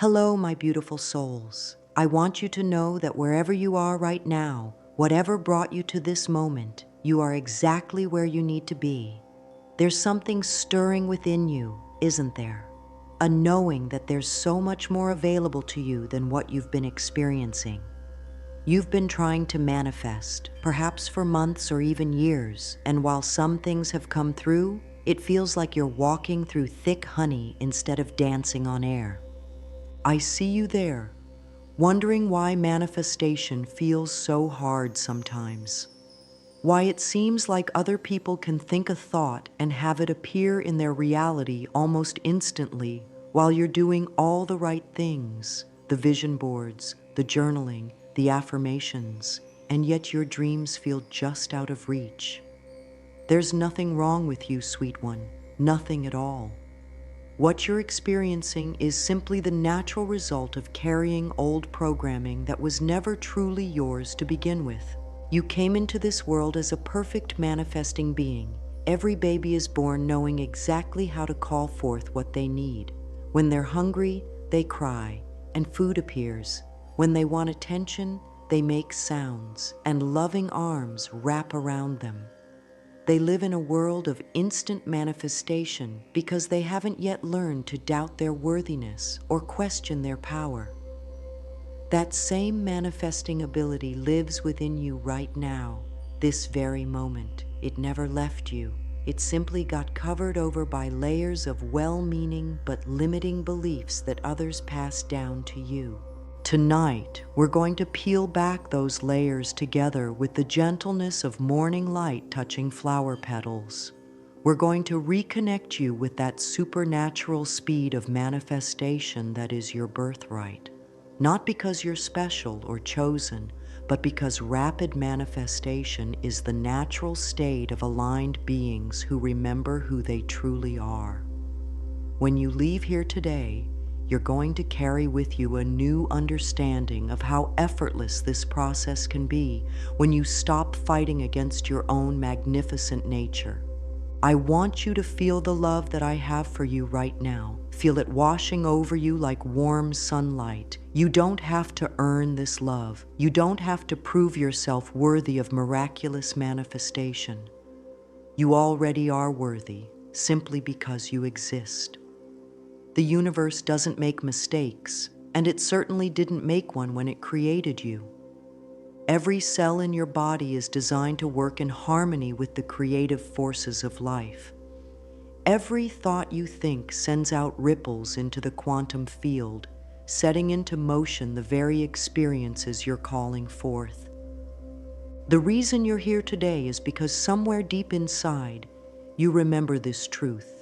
Hello, my beautiful souls. I want you to know that wherever you are right now, whatever brought you to this moment, you are exactly where you need to be. There's something stirring within you, isn't there? A knowing that there's so much more available to you than what you've been experiencing. You've been trying to manifest, perhaps for months or even years, and while some things have come through, it feels like you're walking through thick honey instead of dancing on air. I see you there, wondering why manifestation feels so hard sometimes. Why it seems like other people can think a thought and have it appear in their reality almost instantly while you're doing all the right things, the vision boards, the journaling, the affirmations, and yet your dreams feel just out of reach. There's nothing wrong with you, sweet one, nothing at all. What you're experiencing is simply the natural result of carrying old programming that was never truly yours to begin with. You came into this world as a perfect manifesting being. Every baby is born knowing exactly how to call forth what they need. When they're hungry, they cry, and food appears. When they want attention, they make sounds, and loving arms wrap around them. They live in a world of instant manifestation because they haven't yet learned to doubt their worthiness or question their power. That same manifesting ability lives within you right now, this very moment. It never left you. It simply got covered over by layers of well-meaning but limiting beliefs that others passed down to you. Tonight, we're going to peel back those layers together with the gentleness of morning light touching flower petals. We're going to reconnect you with that supernatural speed of manifestation that is your birthright. Not because you're special or chosen, but because rapid manifestation is the natural state of aligned beings who remember who they truly are. When you leave here today, you're going to carry with you a new understanding of how effortless this process can be when you stop fighting against your own magnificent nature. I want you to feel the love that I have for you right now. Feel it washing over you like warm sunlight. You don't have to earn this love. You don't have to prove yourself worthy of miraculous manifestation. You already are worthy, simply because you exist. The universe doesn't make mistakes, and it certainly didn't make one when it created you. Every cell in your body is designed to work in harmony with the creative forces of life. Every thought you think sends out ripples into the quantum field, setting into motion the very experiences you're calling forth. The reason you're here today is because somewhere deep inside, you remember this truth.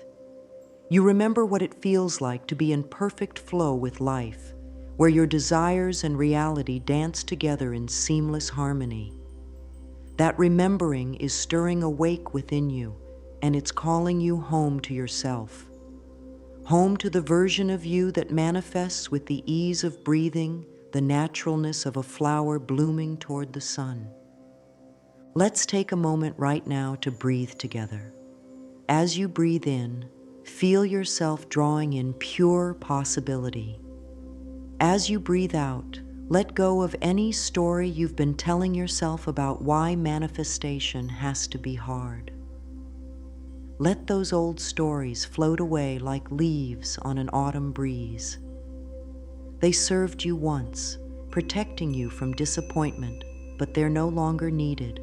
You remember what it feels like to be in perfect flow with life, where your desires and reality dance together in seamless harmony. That remembering is stirring awake within you, and it's calling you home to yourself. Home to the version of you that manifests with the ease of breathing, the naturalness of a flower blooming toward the sun. Let's take a moment right now to breathe together. As you breathe in, feel yourself drawing in pure possibility. As you breathe out, let go of any story you've been telling yourself about why manifestation has to be hard. Let those old stories float away like leaves on an autumn breeze. They served you once, protecting you from disappointment, but they're no longer needed.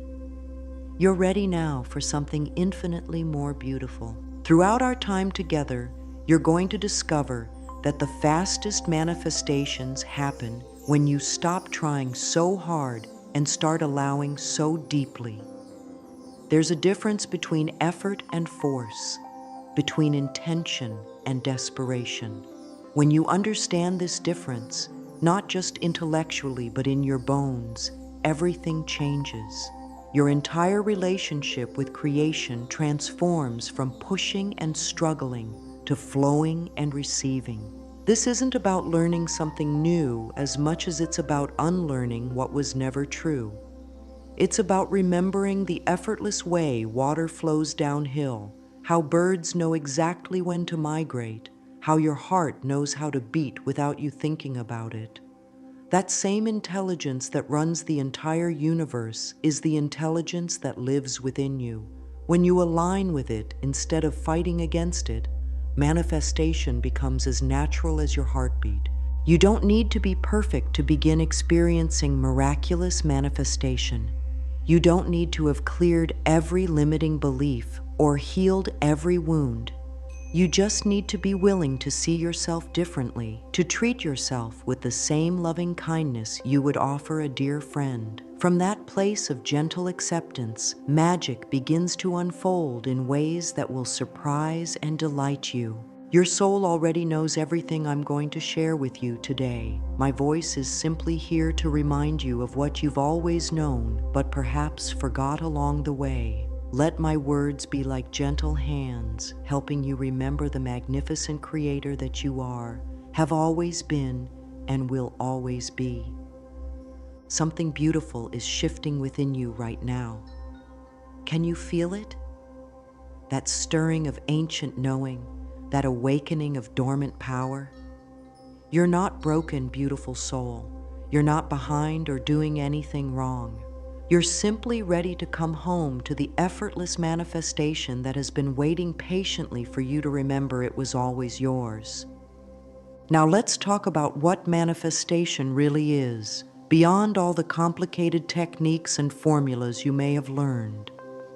You're ready now for something infinitely more beautiful. Throughout our time together, you're going to discover that the fastest manifestations happen when you stop trying so hard and start allowing so deeply. There's a difference between effort and force, between intention and desperation. When you understand this difference, not just intellectually but in your bones, everything changes. Your entire relationship with creation transforms from pushing and struggling to flowing and receiving. This isn't about learning something new as much as it's about unlearning what was never true. It's about remembering the effortless way water flows downhill, how birds know exactly when to migrate, how your heart knows how to beat without you thinking about it. That same intelligence that runs the entire universe is the intelligence that lives within you. When you align with it instead of fighting against it, manifestation becomes as natural as your heartbeat. You don't need to be perfect to begin experiencing miraculous manifestation. You don't need to have cleared every limiting belief or healed every wound. You just need to be willing to see yourself differently, to treat yourself with the same loving kindness you would offer a dear friend. From that place of gentle acceptance, magic begins to unfold in ways that will surprise and delight you. Your soul already knows everything I'm going to share with you today. My voice is simply here to remind you of what you've always known, but perhaps forgot along the way. Let my words be like gentle hands, helping you remember the magnificent creator that you are, have always been, and will always be. Something beautiful is shifting within you right now. Can you feel it? That stirring of ancient knowing, that awakening of dormant power? You're not broken, beautiful soul. You're not behind or doing anything wrong. You're simply ready to come home to the effortless manifestation that has been waiting patiently for you to remember it was always yours. Now let's talk about what manifestation really is, beyond all the complicated techniques and formulas you may have learned.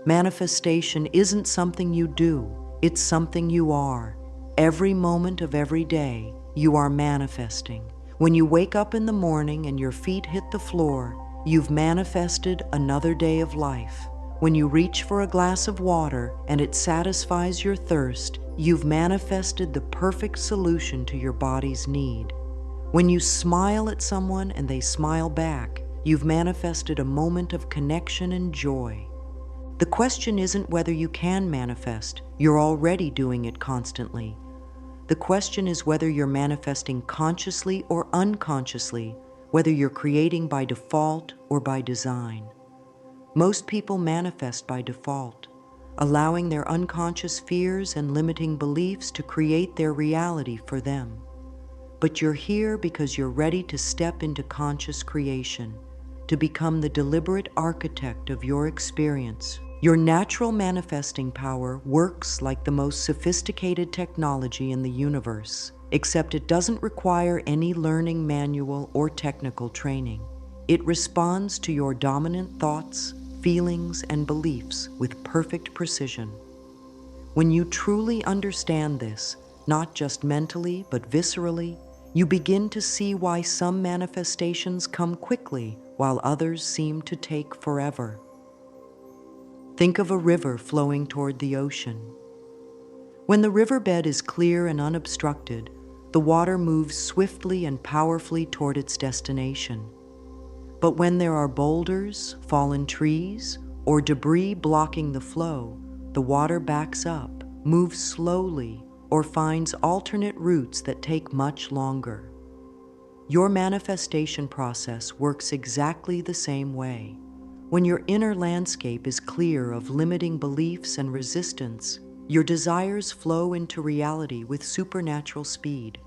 Manifestation isn't something you do, it's something you are. Every moment of every day, you are manifesting. When you wake up in the morning and your feet hit the floor, you've manifested another day of life. When you reach for a glass of water and it satisfies your thirst, you've manifested the perfect solution to your body's need. When you smile at someone and they smile back, you've manifested a moment of connection and joy. The question isn't whether you can manifest, you're already doing it constantly. The question is whether you're manifesting consciously or unconsciously, whether you're creating by default or by design. Most people manifest by default, allowing their unconscious fears and limiting beliefs to create their reality for them. But you're here because you're ready to step into conscious creation, to become the deliberate architect of your experience. Your natural manifesting power works like the most sophisticated technology in the universe, except it doesn't require any learning manual or technical training. It responds to your dominant thoughts, feelings, and beliefs with perfect precision. When you truly understand this, not just mentally but viscerally, you begin to see why some manifestations come quickly while others seem to take forever. Think of a river flowing toward the ocean. When the riverbed is clear and unobstructed, the water moves swiftly and powerfully toward its destination. But when there are boulders, fallen trees, or debris blocking the flow, the water backs up, moves slowly, or finds alternate routes that take much longer. Your manifestation process works exactly the same way. When your inner landscape is clear of limiting beliefs and resistance, your desires flow into reality with supernatural speed.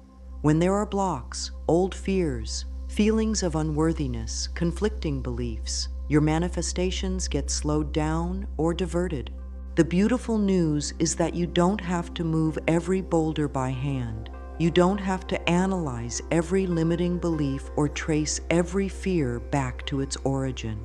When there are blocks, old fears, feelings of unworthiness, conflicting beliefs, your manifestations get slowed down or diverted. The beautiful news is that you don't have to move every boulder by hand. You don't have to analyze every limiting belief or trace every fear back to its origin.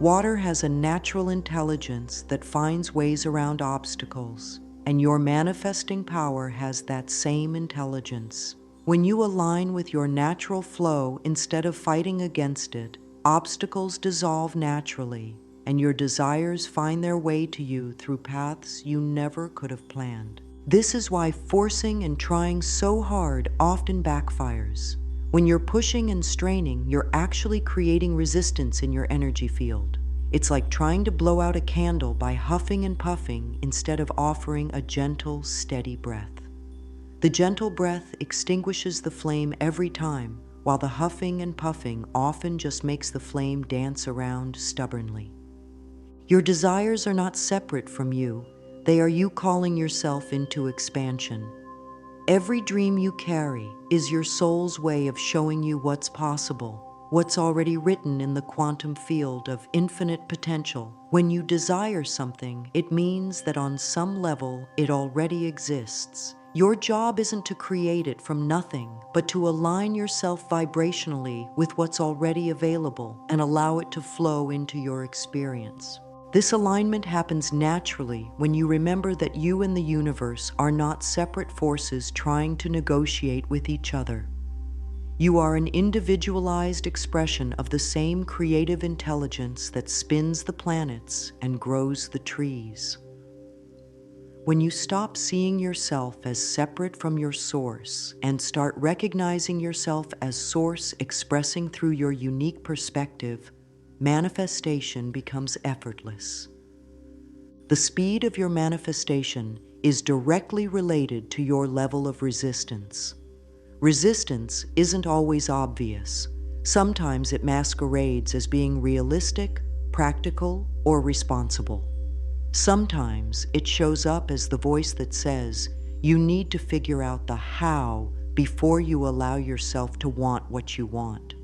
Water has a natural intelligence that finds ways around obstacles, and your manifesting power has that same intelligence. When you align with your natural flow instead of fighting against it, obstacles dissolve naturally, and your desires find their way to you through paths you never could have planned. This is why forcing and trying so hard often backfires. When you're pushing and straining, you're actually creating resistance in your energy field. It's like trying to blow out a candle by huffing and puffing instead of offering a gentle, steady breath. The gentle breath extinguishes the flame every time, while the huffing and puffing often just makes the flame dance around stubbornly. Your desires are not separate from you. They are you calling yourself into expansion. Every dream you carry is your soul's way of showing you what's possible, what's already written in the quantum field of infinite potential. When you desire something, it means that on some level it already exists. Your job isn't to create it from nothing, but to align yourself vibrationally with what's already available and allow it to flow into your experience. This alignment happens naturally when you remember that you and the universe are not separate forces trying to negotiate with each other. You are an individualized expression of the same creative intelligence that spins the planets and grows the trees. When you stop seeing yourself as separate from your source and start recognizing yourself as source expressing through your unique perspective, manifestation becomes effortless. The speed of your manifestation is directly related to your level of resistance. Resistance isn't always obvious. Sometimes it masquerades as being realistic, practical, or responsible. Sometimes it shows up as the voice that says, you need to figure out the how before you allow yourself to want what you want.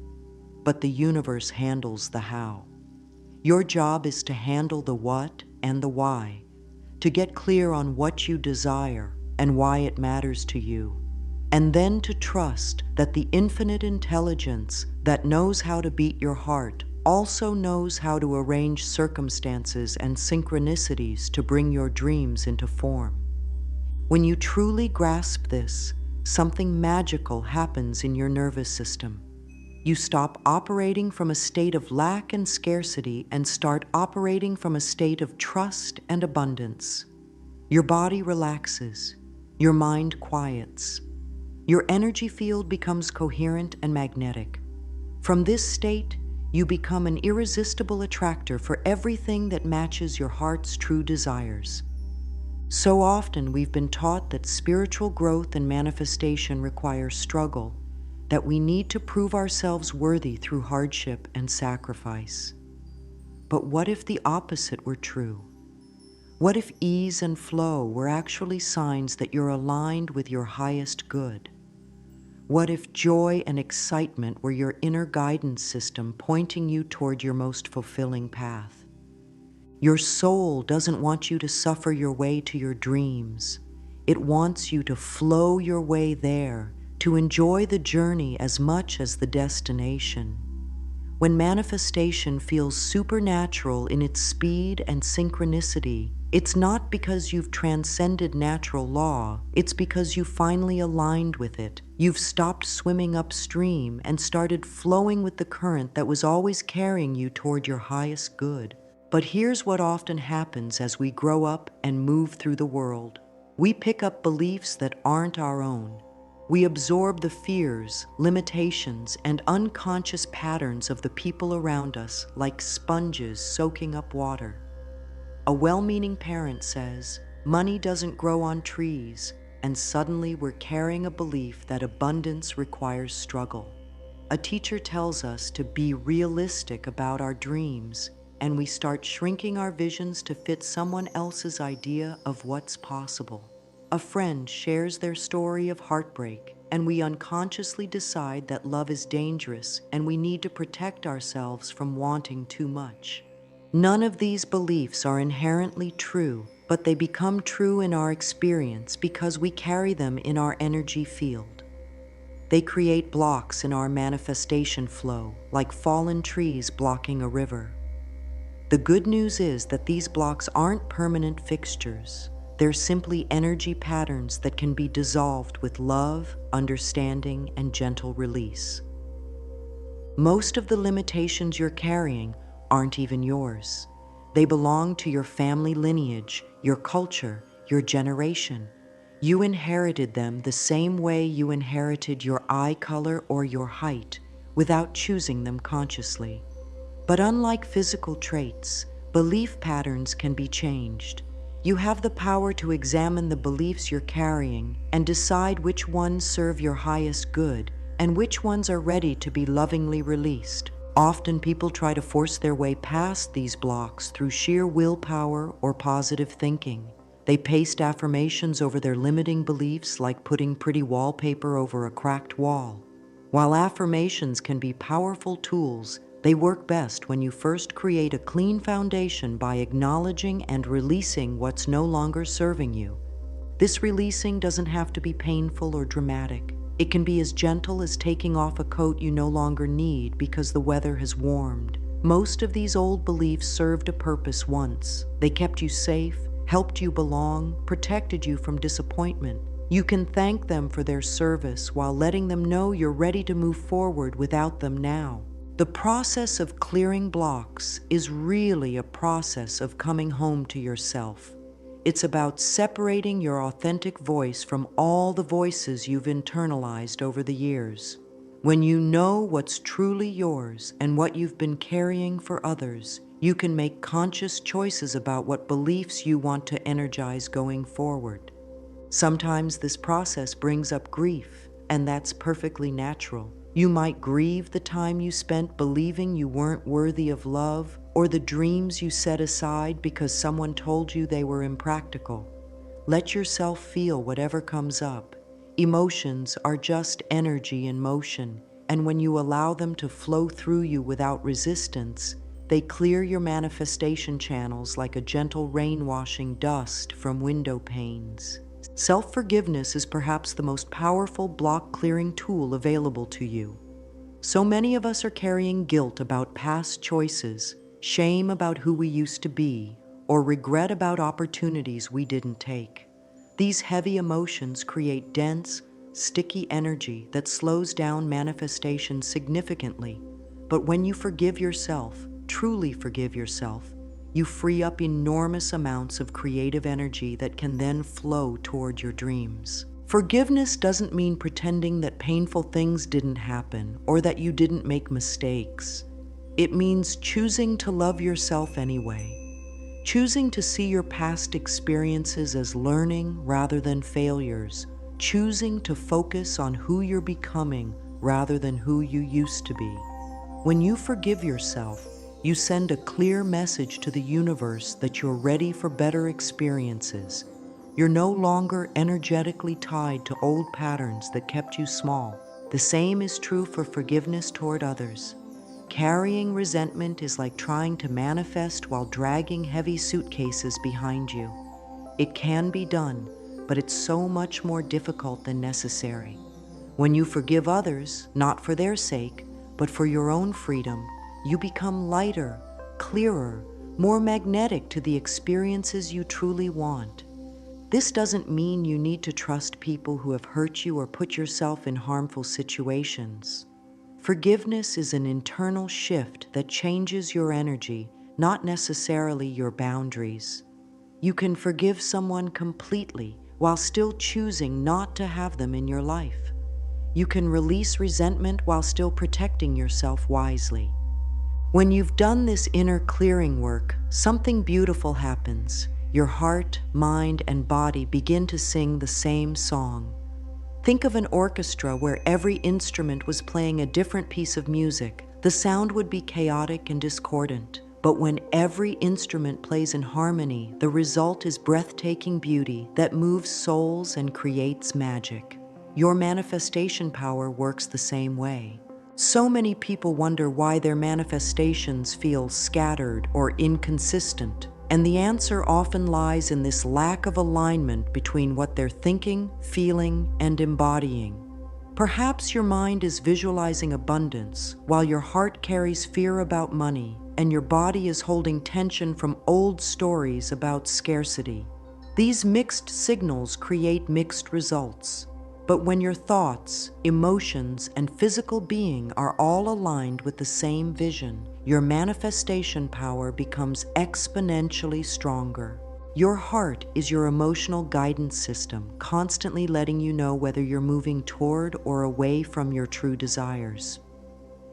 But the universe handles the how. Your job is to handle the what and the why, to get clear on what you desire and why it matters to you, and then to trust that the infinite intelligence that knows how to beat your heart also knows how to arrange circumstances and synchronicities to bring your dreams into form. When you truly grasp this, something magical happens in your nervous system. You stop operating from a state of lack and scarcity and start operating from a state of trust and abundance. Your body relaxes, your mind quiets, your energy field becomes coherent and magnetic. From this state, you become an irresistible attractor for everything that matches your heart's true desires. So often we've been taught that spiritual growth and manifestation require struggle, that we need to prove ourselves worthy through hardship and sacrifice. But what if the opposite were true? What if ease and flow were actually signs that you're aligned with your highest good? What if joy and excitement were your inner guidance system pointing you toward your most fulfilling path? Your soul doesn't want you to suffer your way to your dreams. It wants you to flow your way there, to enjoy the journey as much as the destination. When manifestation feels supernatural in its speed and synchronicity, it's not because you've transcended natural law, it's because you finally aligned with it. You've stopped swimming upstream and started flowing with the current that was always carrying you toward your highest good. But here's what often happens as we grow up and move through the world. We pick up beliefs that aren't our own. We absorb the fears, limitations, and unconscious patterns of the people around us like sponges soaking up water. A well-meaning parent says, "Money doesn't grow on trees," and suddenly we're carrying a belief that abundance requires struggle. A teacher tells us to be realistic about our dreams, and we start shrinking our visions to fit someone else's idea of what's possible. A friend shares their story of heartbreak, and we unconsciously decide that love is dangerous and we need to protect ourselves from wanting too much. None of these beliefs are inherently true, but they become true in our experience because we carry them in our energy field. They create blocks in our manifestation flow, like fallen trees blocking a river. The good news is that these blocks aren't permanent fixtures. They're simply energy patterns that can be dissolved with love, understanding, and gentle release. Most of the limitations you're carrying aren't even yours. They belong to your family lineage, your culture, your generation. You inherited them the same way you inherited your eye color or your height, without choosing them consciously. But unlike physical traits, belief patterns can be changed. You have the power to examine the beliefs you're carrying and decide which ones serve your highest good and which ones are ready to be lovingly released. Often people try to force their way past these blocks through sheer willpower or positive thinking. They paste affirmations over their limiting beliefs like putting pretty wallpaper over a cracked wall. While affirmations can be powerful tools, they work best when you first create a clean foundation by acknowledging and releasing what's no longer serving you. This releasing doesn't have to be painful or dramatic. It can be as gentle as taking off a coat you no longer need because the weather has warmed. Most of these old beliefs served a purpose once. They kept you safe, helped you belong, protected you from disappointment. You can thank them for their service while letting them know you're ready to move forward without them now. The process of clearing blocks is really a process of coming home to yourself. It's about separating your authentic voice from all the voices you've internalized over the years. When you know what's truly yours and what you've been carrying for others, you can make conscious choices about what beliefs you want to energize going forward. Sometimes this process brings up grief, and that's perfectly natural. You might grieve the time you spent believing you weren't worthy of love, or the dreams you set aside because someone told you they were impractical. Let yourself feel whatever comes up. Emotions are just energy in motion, and when you allow them to flow through you without resistance, they clear your manifestation channels like a gentle rain washing dust from window panes. Self-forgiveness is perhaps the most powerful block-clearing tool available to you. So many of us are carrying guilt about past choices, shame about who we used to be, or regret about opportunities we didn't take. These heavy emotions create dense, sticky energy that slows down manifestation significantly. But when you forgive yourself, truly forgive yourself, you free up enormous amounts of creative energy that can then flow toward your dreams. Forgiveness doesn't mean pretending that painful things didn't happen or that you didn't make mistakes. It means choosing to love yourself anyway, choosing to see your past experiences as learning rather than failures, choosing to focus on who you're becoming rather than who you used to be. When you forgive yourself, you send a clear message to the universe that you're ready for better experiences. You're no longer energetically tied to old patterns that kept you small. The same is true for forgiveness toward others. Carrying resentment is like trying to manifest while dragging heavy suitcases behind you. It can be done, but it's so much more difficult than necessary. When you forgive others, not for their sake, but for your own freedom, you become lighter, clearer, more magnetic to the experiences you truly want. This doesn't mean you need to trust people who have hurt you or put yourself in harmful situations. Forgiveness is an internal shift that changes your energy, not necessarily your boundaries. You can forgive someone completely while still choosing not to have them in your life. You can release resentment while still protecting yourself wisely. When you've done this inner clearing work, something beautiful happens. Your heart, mind, and body begin to sing the same song. Think of an orchestra where every instrument was playing a different piece of music. The sound would be chaotic and discordant. But when every instrument plays in harmony, the result is breathtaking beauty that moves souls and creates magic. Your manifestation power works the same way. So many people wonder why their manifestations feel scattered or inconsistent, and the answer often lies in this lack of alignment between what they're thinking, feeling, and embodying. Perhaps your mind is visualizing abundance, while your heart carries fear about money, and your body is holding tension from old stories about scarcity. These mixed signals create mixed results. But when your thoughts, emotions, and physical being are all aligned with the same vision, your manifestation power becomes exponentially stronger. Your heart is your emotional guidance system, constantly letting you know whether you're moving toward or away from your true desires.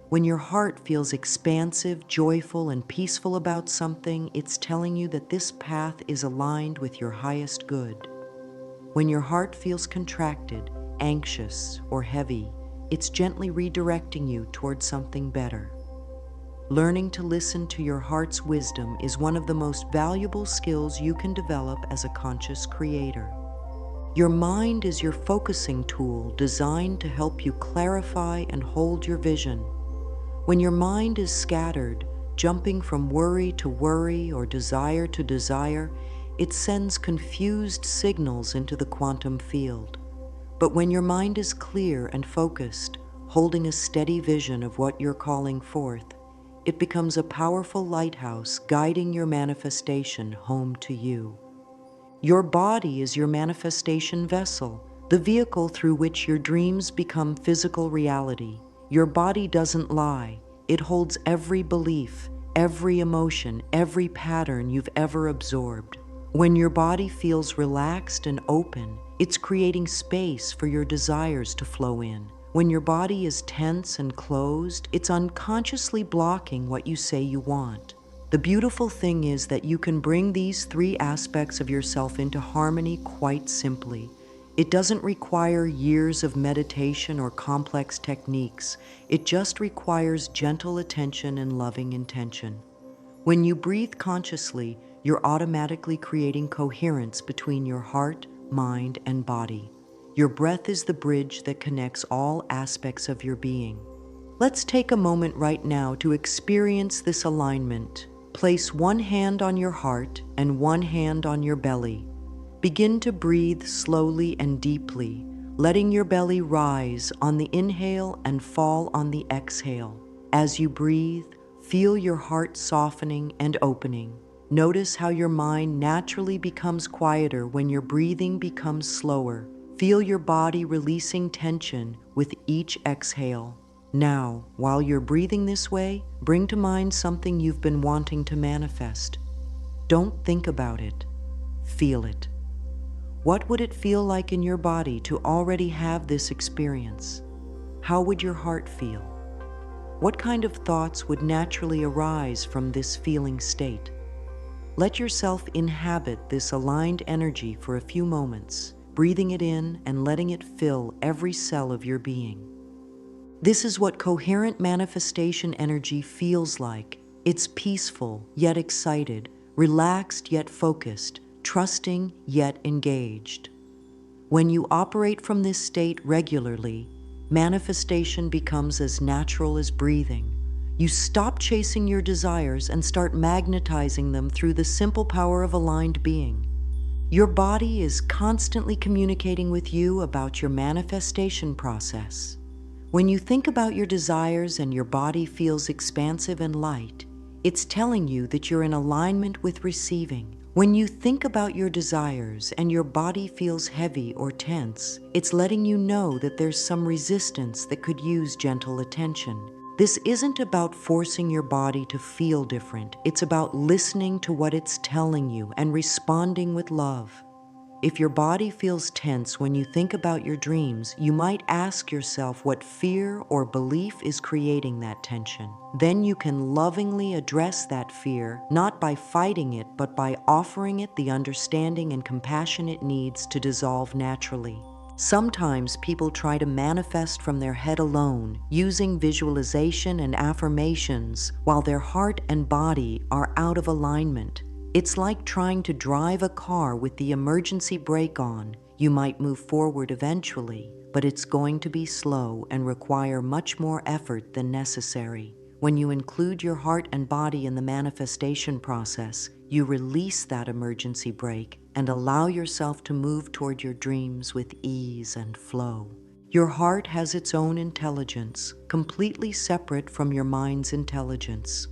When your heart feels expansive, joyful, and peaceful about something, it's telling you that this path is aligned with your highest good. When your heart feels contracted, anxious, or heavy, it's gently redirecting you towards something better. Learning to listen to your heart's wisdom is one of the most valuable skills you can develop as a conscious creator. Your mind is your focusing tool designed to help you clarify and hold your vision. When your mind is scattered, jumping from worry to worry or desire to desire, it sends confused signals into the quantum field. But when your mind is clear and focused, holding a steady vision of what you're calling forth, it becomes a powerful lighthouse guiding your manifestation home to you. Your body is your manifestation vessel, the vehicle through which your dreams become physical reality. Your body doesn't lie. It holds every belief, every emotion, every pattern you've ever absorbed. When your body feels relaxed and open, it's creating space for your desires to flow in. When your body is tense and closed, it's unconsciously blocking what you say you want. The beautiful thing is that you can bring these three aspects of yourself into harmony quite simply. It doesn't require years of meditation or complex techniques. It just requires gentle attention and loving intention. When you breathe consciously, you're automatically creating coherence between your heart, mind, and body. Your breath is the bridge that connects all aspects of your being. Let's take a moment right now to experience this alignment. Place one hand on your heart and one hand on your belly. Begin to breathe slowly and deeply, letting your belly rise on the inhale and fall on the exhale. As you breathe, feel your heart softening and opening. Notice how your mind naturally becomes quieter when your breathing becomes slower. Feel your body releasing tension with each exhale. Now, while you're breathing this way, bring to mind something you've been wanting to manifest. Don't think about it. Feel it. What would it feel like in your body to already have this experience? How would your heart feel? What kind of thoughts would naturally arise from this feeling state? Let yourself inhabit this aligned energy for a few moments, breathing it in and letting it fill every cell of your being. This is what coherent manifestation energy feels like. It's peaceful yet excited, relaxed yet focused, trusting yet engaged. When you operate from this state regularly, manifestation becomes as natural as breathing. You stop chasing your desires and start magnetizing them through the simple power of aligned being. Your body is constantly communicating with you about your manifestation process. When you think about your desires and your body feels expansive and light, it's telling you that you're in alignment with receiving. When you think about your desires and your body feels heavy or tense, it's letting you know that there's some resistance that could use gentle attention. This isn't about forcing your body to feel different. It's about listening to what it's telling you and responding with love. If your body feels tense when you think about your dreams, you might ask yourself what fear or belief is creating that tension. Then you can lovingly address that fear, not by fighting it, but by offering it the understanding and compassion it needs to dissolve naturally. Sometimes people try to manifest from their head alone, using visualization and affirmations, while their heart and body are out of alignment. It's like trying to drive a car with the emergency brake on. You might move forward eventually, but it's going to be slow and require much more effort than necessary. When you include your heart and body in the manifestation process, you release that emergency brake and allow yourself to move toward your dreams with ease and flow. Your heart has its own intelligence, completely separate from your mind's intelligence.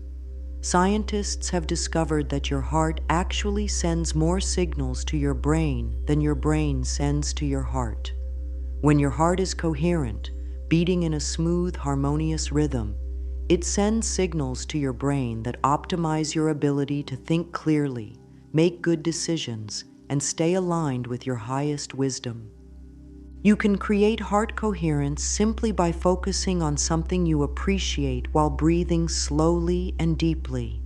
Scientists have discovered that your heart actually sends more signals to your brain than your brain sends to your heart. When your heart is coherent, beating in a smooth, harmonious rhythm, it sends signals to your brain that optimize your ability to think clearly, make good decisions, and stay aligned with your highest wisdom. You can create heart coherence simply by focusing on something you appreciate while breathing slowly and deeply.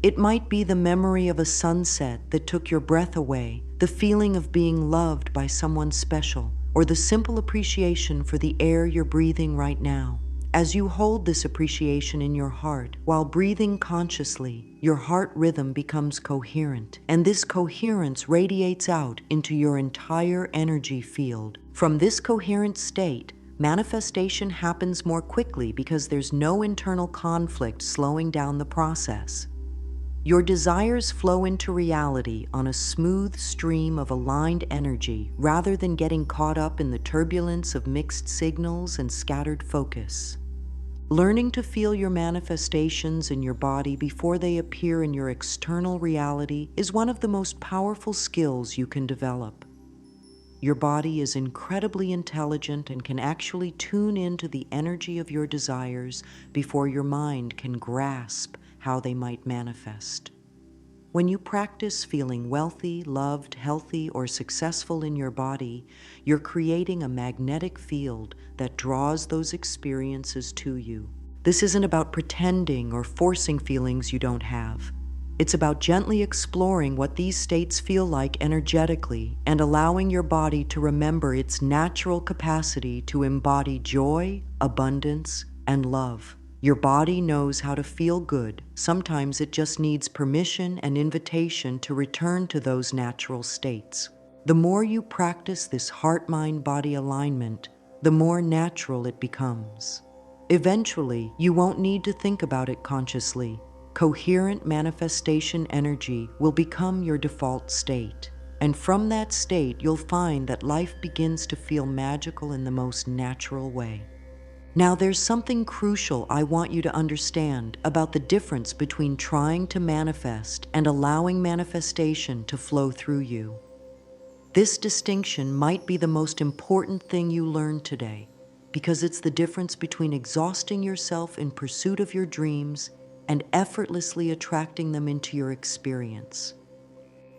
It might be the memory of a sunset that took your breath away, the feeling of being loved by someone special, or the simple appreciation for the air you're breathing right now. As you hold this appreciation in your heart while breathing consciously, your heart rhythm becomes coherent, and this coherence radiates out into your entire energy field. From this coherent state, manifestation happens more quickly because there's no internal conflict slowing down the process. Your desires flow into reality on a smooth stream of aligned energy rather than getting caught up in the turbulence of mixed signals and scattered focus. Learning to feel your manifestations in your body before they appear in your external reality is one of the most powerful skills you can develop. Your body is incredibly intelligent and can actually tune into the energy of your desires before your mind can grasp how they might manifest. When you practice feeling wealthy, loved, healthy, or successful in your body, you're creating a magnetic field that draws those experiences to you. This isn't about pretending or forcing feelings you don't have. It's about gently exploring what these states feel like energetically and allowing your body to remember its natural capacity to embody joy, abundance, and love. Your body knows how to feel good. Sometimes it just needs permission and invitation to return to those natural states. The more you practice this heart-mind-body alignment, the more natural it becomes. Eventually, you won't need to think about it consciously. Coherent manifestation energy will become your default state. And from that state, you'll find that life begins to feel magical in the most natural way. Now, there's something crucial I want you to understand about the difference between trying to manifest and allowing manifestation to flow through you. This distinction might be the most important thing you learn today, because it's the difference between exhausting yourself in pursuit of your dreams and effortlessly attracting them into your experience.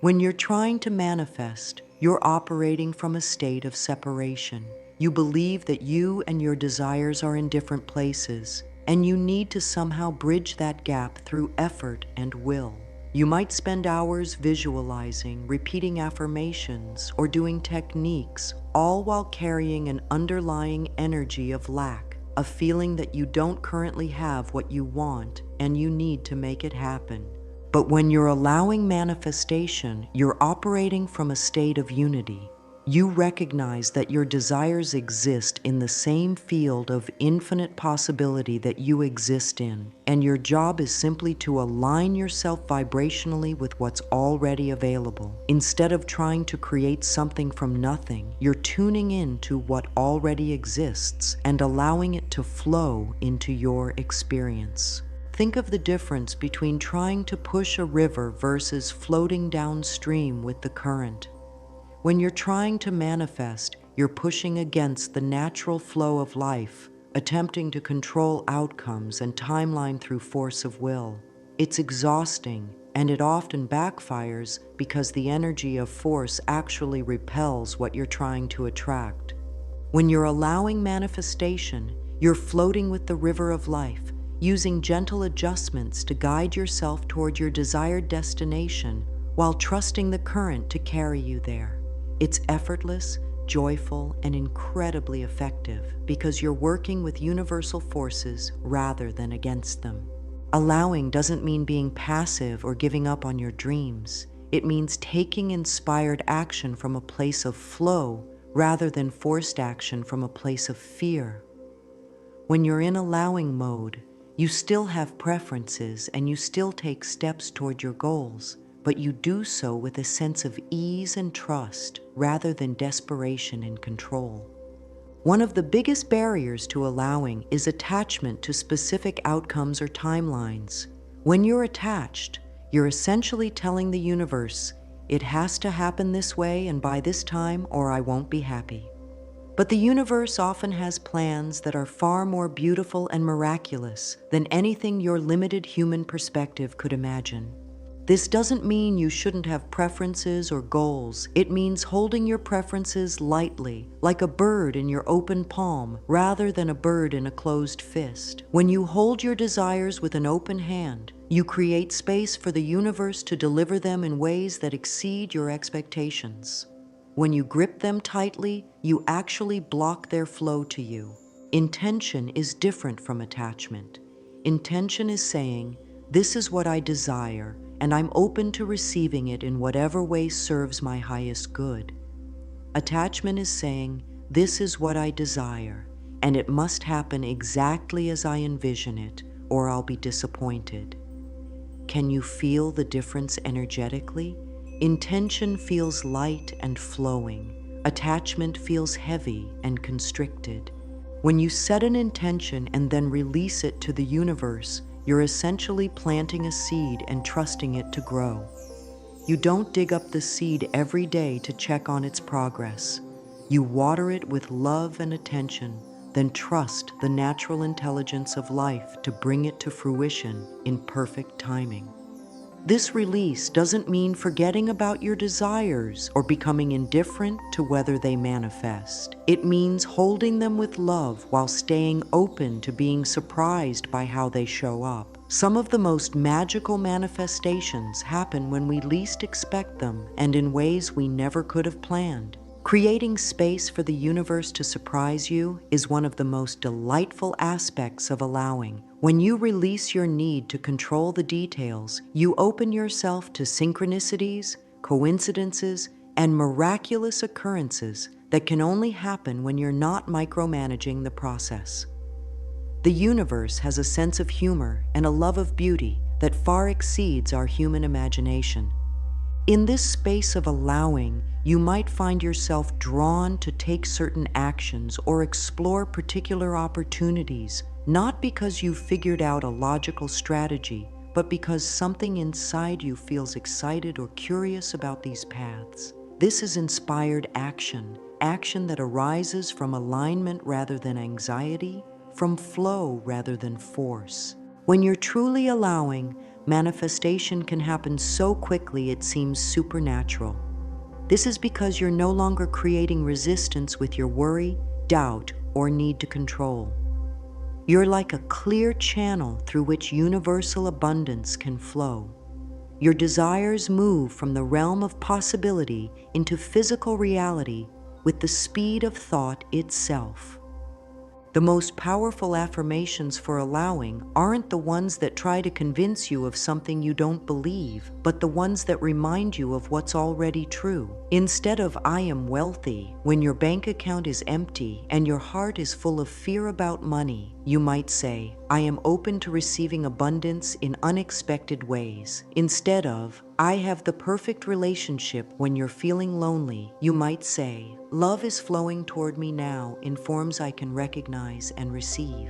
When you're trying to manifest, you're operating from a state of separation. You believe that you and your desires are in different places, and you need to somehow bridge that gap through effort and will. You might spend hours visualizing, repeating affirmations, or doing techniques, all while carrying an underlying energy of lack, a feeling that you don't currently have what you want and you need to make it happen. But when you're allowing manifestation, you're operating from a state of unity. You recognize that your desires exist in the same field of infinite possibility that you exist in, and your job is simply to align yourself vibrationally with what's already available. Instead of trying to create something from nothing, you're tuning in to what already exists and allowing it to flow into your experience. Think of the difference between trying to push a river versus floating downstream with the current. When you're trying to manifest, you're pushing against the natural flow of life, attempting to control outcomes and timeline through force of will. It's exhausting, and it often backfires because the energy of force actually repels what you're trying to attract. When you're allowing manifestation, you're floating with the river of life, using gentle adjustments to guide yourself toward your desired destination while trusting the current to carry you there. It's effortless, joyful, and incredibly effective because you're working with universal forces rather than against them. Allowing doesn't mean being passive or giving up on your dreams. It means taking inspired action from a place of flow rather than forced action from a place of fear. When you're in allowing mode, you still have preferences and you still take steps toward your goals, but you do so with a sense of ease and trust rather than desperation and control. One of the biggest barriers to allowing is attachment to specific outcomes or timelines. When you're attached, you're essentially telling the universe, it has to happen this way and by this time or I won't be happy. But the universe often has plans that are far more beautiful and miraculous than anything your limited human perspective could imagine. This doesn't mean you shouldn't have preferences or goals. It means holding your preferences lightly, like a bird in your open palm, rather than a bird in a closed fist. When you hold your desires with an open hand, you create space for the universe to deliver them in ways that exceed your expectations. When you grip them tightly, you actually block their flow to you. Intention is different from attachment. Intention is saying, "This is what I desire, and I'm open to receiving it in whatever way serves my highest good." Attachment is saying, "This is what I desire, and it must happen exactly as I envision it, or I'll be disappointed." Can you feel the difference energetically? Intention feels light and flowing. Attachment feels heavy and constricted. When you set an intention and then release it to the universe, you're essentially planting a seed and trusting it to grow. You don't dig up the seed every day to check on its progress. You water it with love and attention, then trust the natural intelligence of life to bring it to fruition in perfect timing. This release doesn't mean forgetting about your desires or becoming indifferent to whether they manifest. It means holding them with love while staying open to being surprised by how they show up. Some of the most magical manifestations happen when we least expect them and in ways we never could have planned. Creating space for the universe to surprise you is one of the most delightful aspects of allowing. When you release your need to control the details, you open yourself to synchronicities, coincidences, and miraculous occurrences that can only happen when you're not micromanaging the process. The universe has a sense of humor and a love of beauty that far exceeds our human imagination. In this space of allowing, you might find yourself drawn to take certain actions or explore particular opportunities, not because you've figured out a logical strategy, but because something inside you feels excited or curious about these paths. This is inspired action, action that arises from alignment rather than anxiety, from flow rather than force. When you're truly allowing, manifestation can happen so quickly it seems supernatural. This is because you're no longer creating resistance with your worry, doubt, or need to control. You're like a clear channel through which universal abundance can flow. Your desires move from the realm of possibility into physical reality with the speed of thought itself. The most powerful affirmations for allowing aren't the ones that try to convince you of something you don't believe, but the ones that remind you of what's already true. Instead of "I am wealthy," when your bank account is empty and your heart is full of fear about money, you might say, "I am open to receiving abundance in unexpected ways." Instead of "I have the perfect relationship," when you're feeling lonely, you might say, "Love is flowing toward me now in forms I can recognize and receive."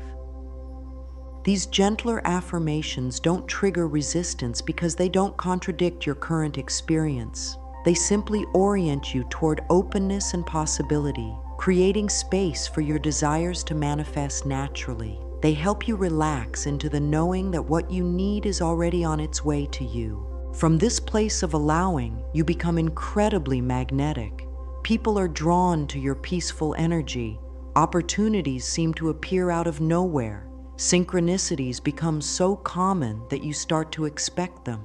These gentler affirmations don't trigger resistance because they don't contradict your current experience. They simply orient you toward openness and possibility, creating space for your desires to manifest naturally. They help you relax into the knowing that what you need is already on its way to you. From this place of allowing, you become incredibly magnetic. People are drawn to your peaceful energy. Opportunities seem to appear out of nowhere. Synchronicities become so common that you start to expect them.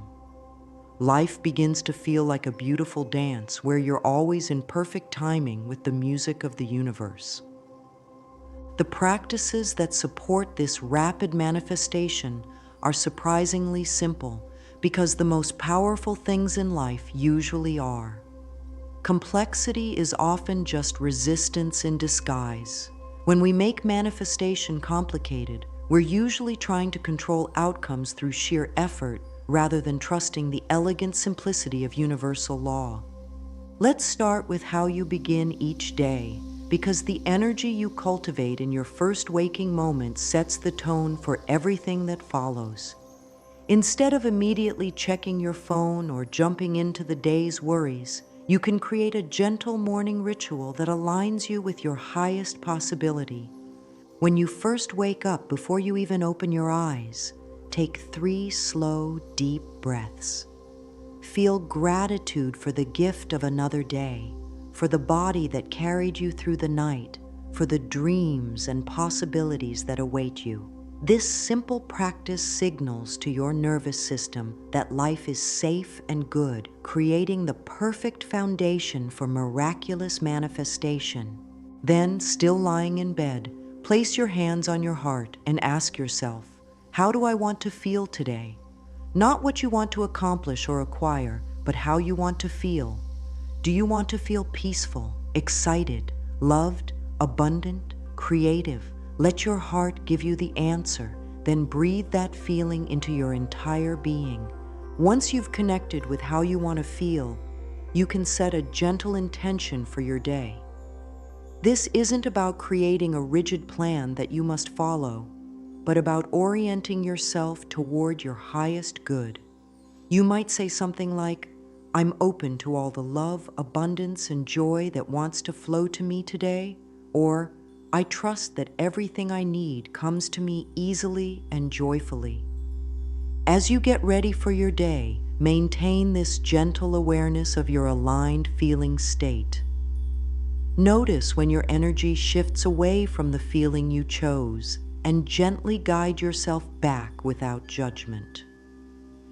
Life begins to feel like a beautiful dance where you're always in perfect timing with the music of the universe. The practices that support this rapid manifestation are surprisingly simple, because the most powerful things in life usually are. Complexity is often just resistance in disguise. When we make manifestation complicated, we're usually trying to control outcomes through sheer effort rather than trusting the elegant simplicity of universal law. Let's start with how you begin each day, because the energy you cultivate in your first waking moment sets the tone for everything that follows. Instead of immediately checking your phone or jumping into the day's worries, you can create a gentle morning ritual that aligns you with your highest possibility. When you first wake up, before you even open your eyes, take 3 slow, deep breaths. Feel gratitude for the gift of another day, for the body that carried you through the night, for the dreams and possibilities that await you. This simple practice signals to your nervous system that life is safe and good, creating the perfect foundation for miraculous manifestation. Then, still lying in bed, Place your hands on your heart and ask yourself, how do I want to feel today? Not what you want to accomplish or acquire, but how you want to feel. Do you want to feel peaceful, excited, loved, abundant, creative? Let your heart give you the answer, then breathe that feeling into your entire being. Once you've connected with how you want to feel, you can set a gentle intention for your day. This isn't about creating a rigid plan that you must follow, but about orienting yourself toward your highest good. You might say something like, I'm open to all the love, abundance, and joy that wants to flow to me today, or I trust that everything I need comes to me easily and joyfully. As you get ready for your day, maintain this gentle awareness of your aligned feeling state. Notice when your energy shifts away from the feeling you chose and gently guide yourself back without judgment.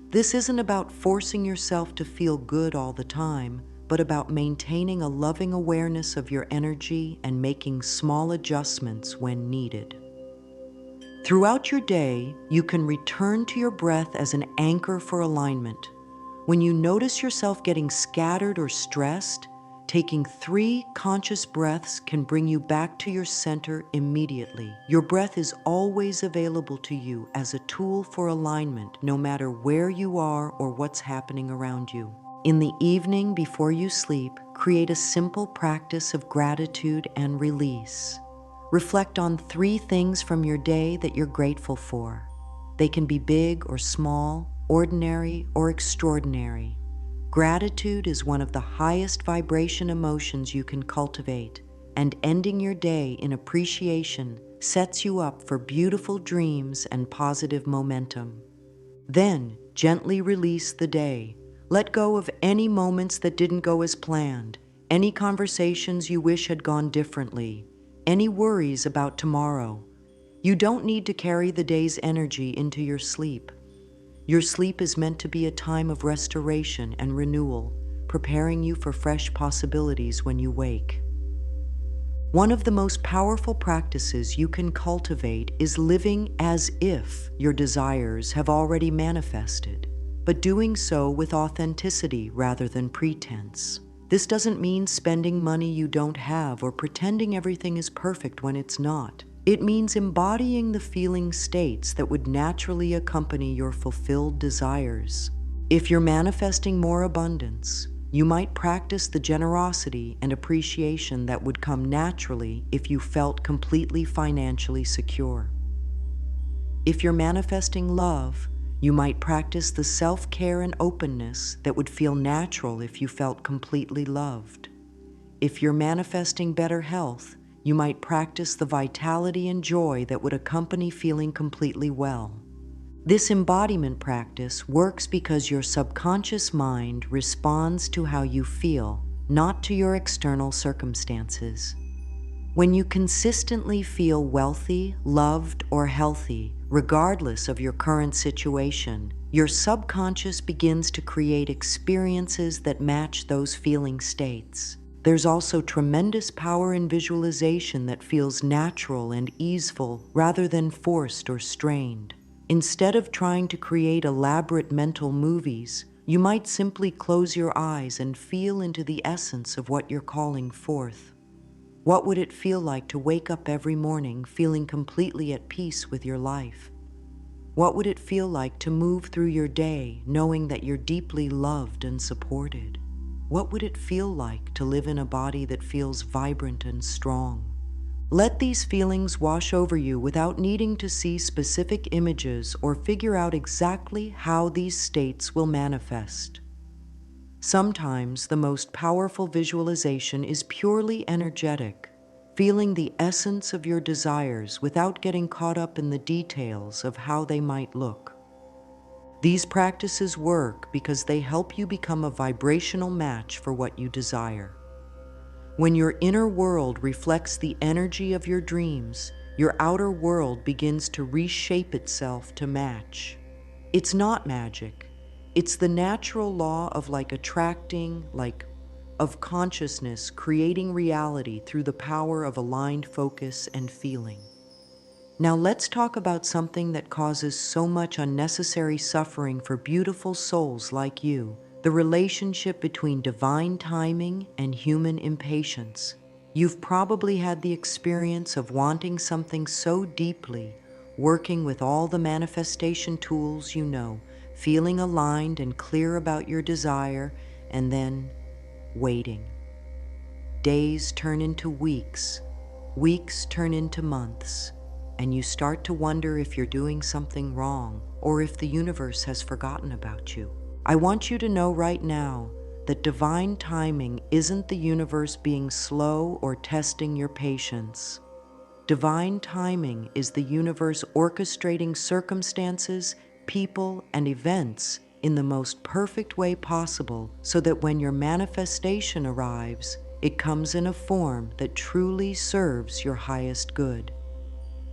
This isn't about forcing yourself to feel good all the time, but about maintaining a loving awareness of your energy and making small adjustments when needed. Throughout your day, you can return to your breath as an anchor for alignment. When you notice yourself getting scattered or stressed, taking 3 conscious breaths can bring you back to your center immediately. Your breath is always available to you as a tool for alignment, no matter where you are or what's happening around you. In the evening before you sleep, create a simple practice of gratitude and release. Reflect on 3 things from your day that you're grateful for. They can be big or small, ordinary or extraordinary. Gratitude is one of the highest vibration emotions you can cultivate, and ending your day in appreciation sets you up for beautiful dreams and positive momentum. Then, gently release the day. Let go of any moments that didn't go as planned, any conversations you wish had gone differently, any worries about tomorrow. You don't need to carry the day's energy into your sleep. Your sleep is meant to be a time of restoration and renewal, preparing you for fresh possibilities when you wake. One of the most powerful practices you can cultivate is living as if your desires have already manifested, but doing so with authenticity rather than pretense. This doesn't mean spending money you don't have or pretending everything is perfect when it's not. It means embodying the feeling states that would naturally accompany your fulfilled desires. If you're manifesting more abundance, you might practice the generosity and appreciation that would come naturally if you felt completely financially secure. If you're manifesting love, you might practice the self-care and openness that would feel natural if you felt completely loved. If you're manifesting better health, you might practice the vitality and joy that would accompany feeling completely well. This embodiment practice works because your subconscious mind responds to how you feel, not to your external circumstances. When you consistently feel wealthy, loved, or healthy, regardless of your current situation, your subconscious begins to create experiences that match those feeling states. There's also tremendous power in visualization that feels natural and easeful rather than forced or strained. Instead of trying to create elaborate mental movies, you might simply close your eyes and feel into the essence of what you're calling forth. What would it feel like to wake up every morning feeling completely at peace with your life? What would it feel like to move through your day knowing that you're deeply loved and supported? What would it feel like to live in a body that feels vibrant and strong? Let these feelings wash over you without needing to see specific images or figure out exactly how these states will manifest. Sometimes the most powerful visualization is purely energetic, feeling the essence of your desires without getting caught up in the details of how they might look. These practices work because they help you become a vibrational match for what you desire. When your inner world reflects the energy of your dreams, your outer world begins to reshape itself to match. It's not magic. It's the natural law of of consciousness creating reality through the power of aligned focus and feeling. Now let's talk about something that causes so much unnecessary suffering for beautiful souls like you: the relationship between divine timing and human impatience. You've probably had the experience of wanting something so deeply, working with all the manifestation tools you know, feeling aligned and clear about your desire, and then waiting. Days turn into weeks, weeks turn into months, and you start to wonder if you're doing something wrong or if the universe has forgotten about you. I want you to know right now that divine timing isn't the universe being slow or testing your patience. Divine timing is the universe orchestrating circumstances, people, and events in the most perfect way possible so that when your manifestation arrives, it comes in a form that truly serves your highest good.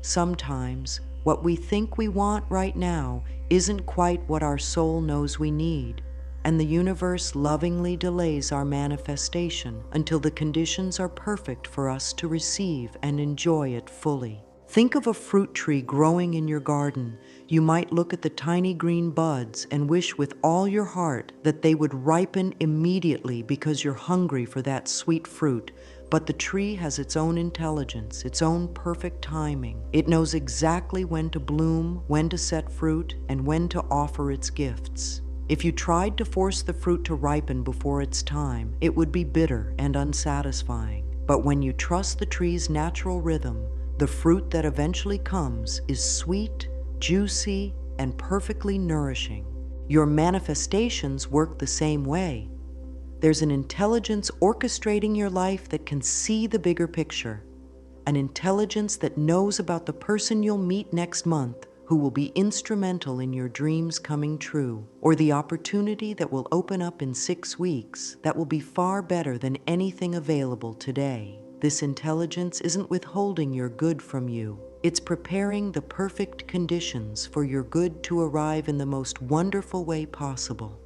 Sometimes, what we think we want right now isn't quite what our soul knows we need, and the universe lovingly delays our manifestation until the conditions are perfect for us to receive and enjoy it fully. Think of a fruit tree growing in your garden. You might look at the tiny green buds and wish with all your heart that they would ripen immediately because you're hungry for that sweet fruit. But the tree has its own intelligence, its own perfect timing. It knows exactly when to bloom, when to set fruit, and when to offer its gifts. If you tried to force the fruit to ripen before its time, it would be bitter and unsatisfying. But when you trust the tree's natural rhythm, the fruit that eventually comes is sweet, juicy, and perfectly nourishing. Your manifestations work the same way. There's an intelligence orchestrating your life that can see the bigger picture, an intelligence that knows about the person you'll meet next month who will be instrumental in your dreams coming true, or the opportunity that will open up in 6 weeks that will be far better than anything available today. This intelligence isn't withholding your good from you. It's preparing the perfect conditions for your good to arrive in the most wonderful way possible.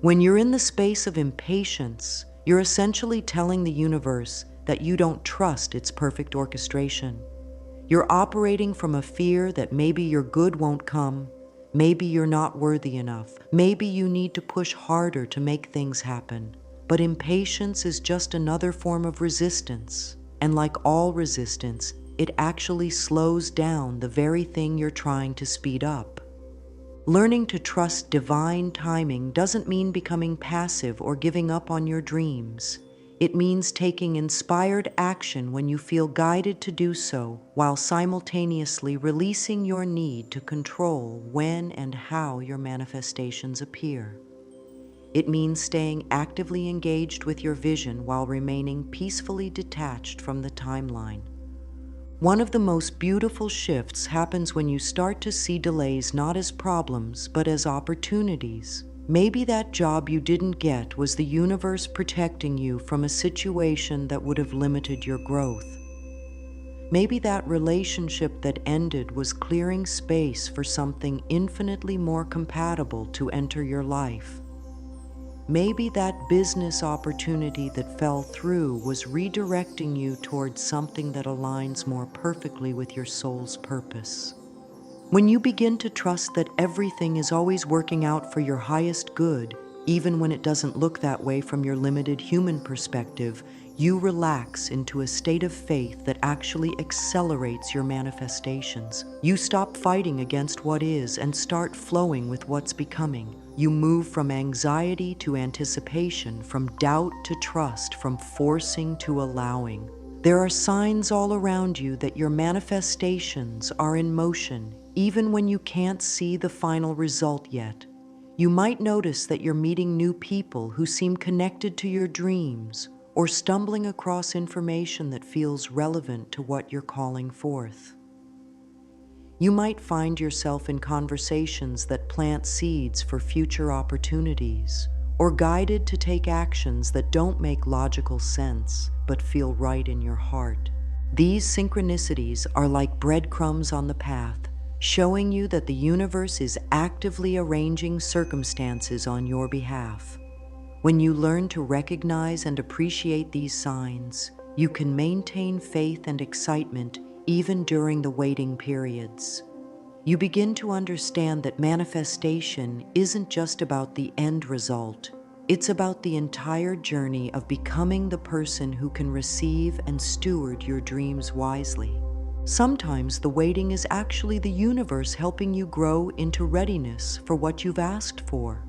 When you're in the space of impatience, you're essentially telling the universe that you don't trust its perfect orchestration. You're operating from a fear that maybe your good won't come, maybe you're not worthy enough, maybe you need to push harder to make things happen. But impatience is just another form of resistance, and like all resistance, it actually slows down the very thing you're trying to speed up. Learning to trust divine timing doesn't mean becoming passive or giving up on your dreams. It means taking inspired action when you feel guided to do so, while simultaneously releasing your need to control when and how your manifestations appear. It means staying actively engaged with your vision while remaining peacefully detached from the timeline. One of the most beautiful shifts happens when you start to see delays not as problems, but as opportunities. Maybe that job you didn't get was the universe protecting you from a situation that would have limited your growth. Maybe that relationship that ended was clearing space for something infinitely more compatible to enter your life. Maybe that business opportunity that fell through was redirecting you towards something that aligns more perfectly with your soul's purpose. When you begin to trust that everything is always working out for your highest good, even when it doesn't look that way from your limited human perspective, you relax into a state of faith that actually accelerates your manifestations. You stop fighting against what is and start flowing with what's becoming. You move from anxiety to anticipation, from doubt to trust, from forcing to allowing. There are signs all around you that your manifestations are in motion, even when you can't see the final result yet. You might notice that you're meeting new people who seem connected to your dreams, or stumbling across information that feels relevant to what you're calling forth. You might find yourself in conversations that plant seeds for future opportunities, or guided to take actions that don't make logical sense but feel right in your heart. These synchronicities are like breadcrumbs on the path, showing you that the universe is actively arranging circumstances on your behalf. When you learn to recognize and appreciate these signs, you can maintain faith and excitement even during the waiting periods. You begin to understand that manifestation isn't just about the end result. It's about the entire journey of becoming the person who can receive and steward your dreams wisely. Sometimes the waiting is actually the universe helping you grow into readiness for what you've asked for.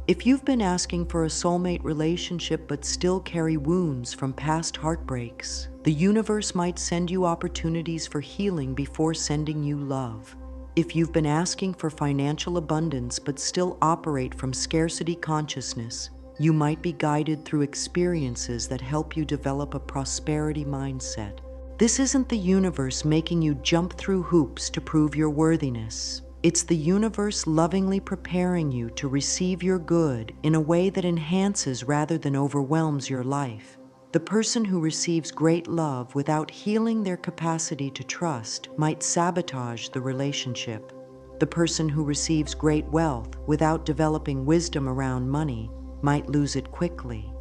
If you've been asking for a soulmate relationship but still carry wounds from past heartbreaks, the universe might send you opportunities for healing before sending you love. If you've been asking for financial abundance but still operate from scarcity consciousness, you might be guided through experiences that help you develop a prosperity mindset. This isn't the universe making you jump through hoops to prove your worthiness. It's the universe lovingly preparing you to receive your good in a way that enhances rather than overwhelms your life. The person who receives great love without healing their capacity to trust might sabotage the relationship. The person who receives great wealth without developing wisdom around money might lose it quickly.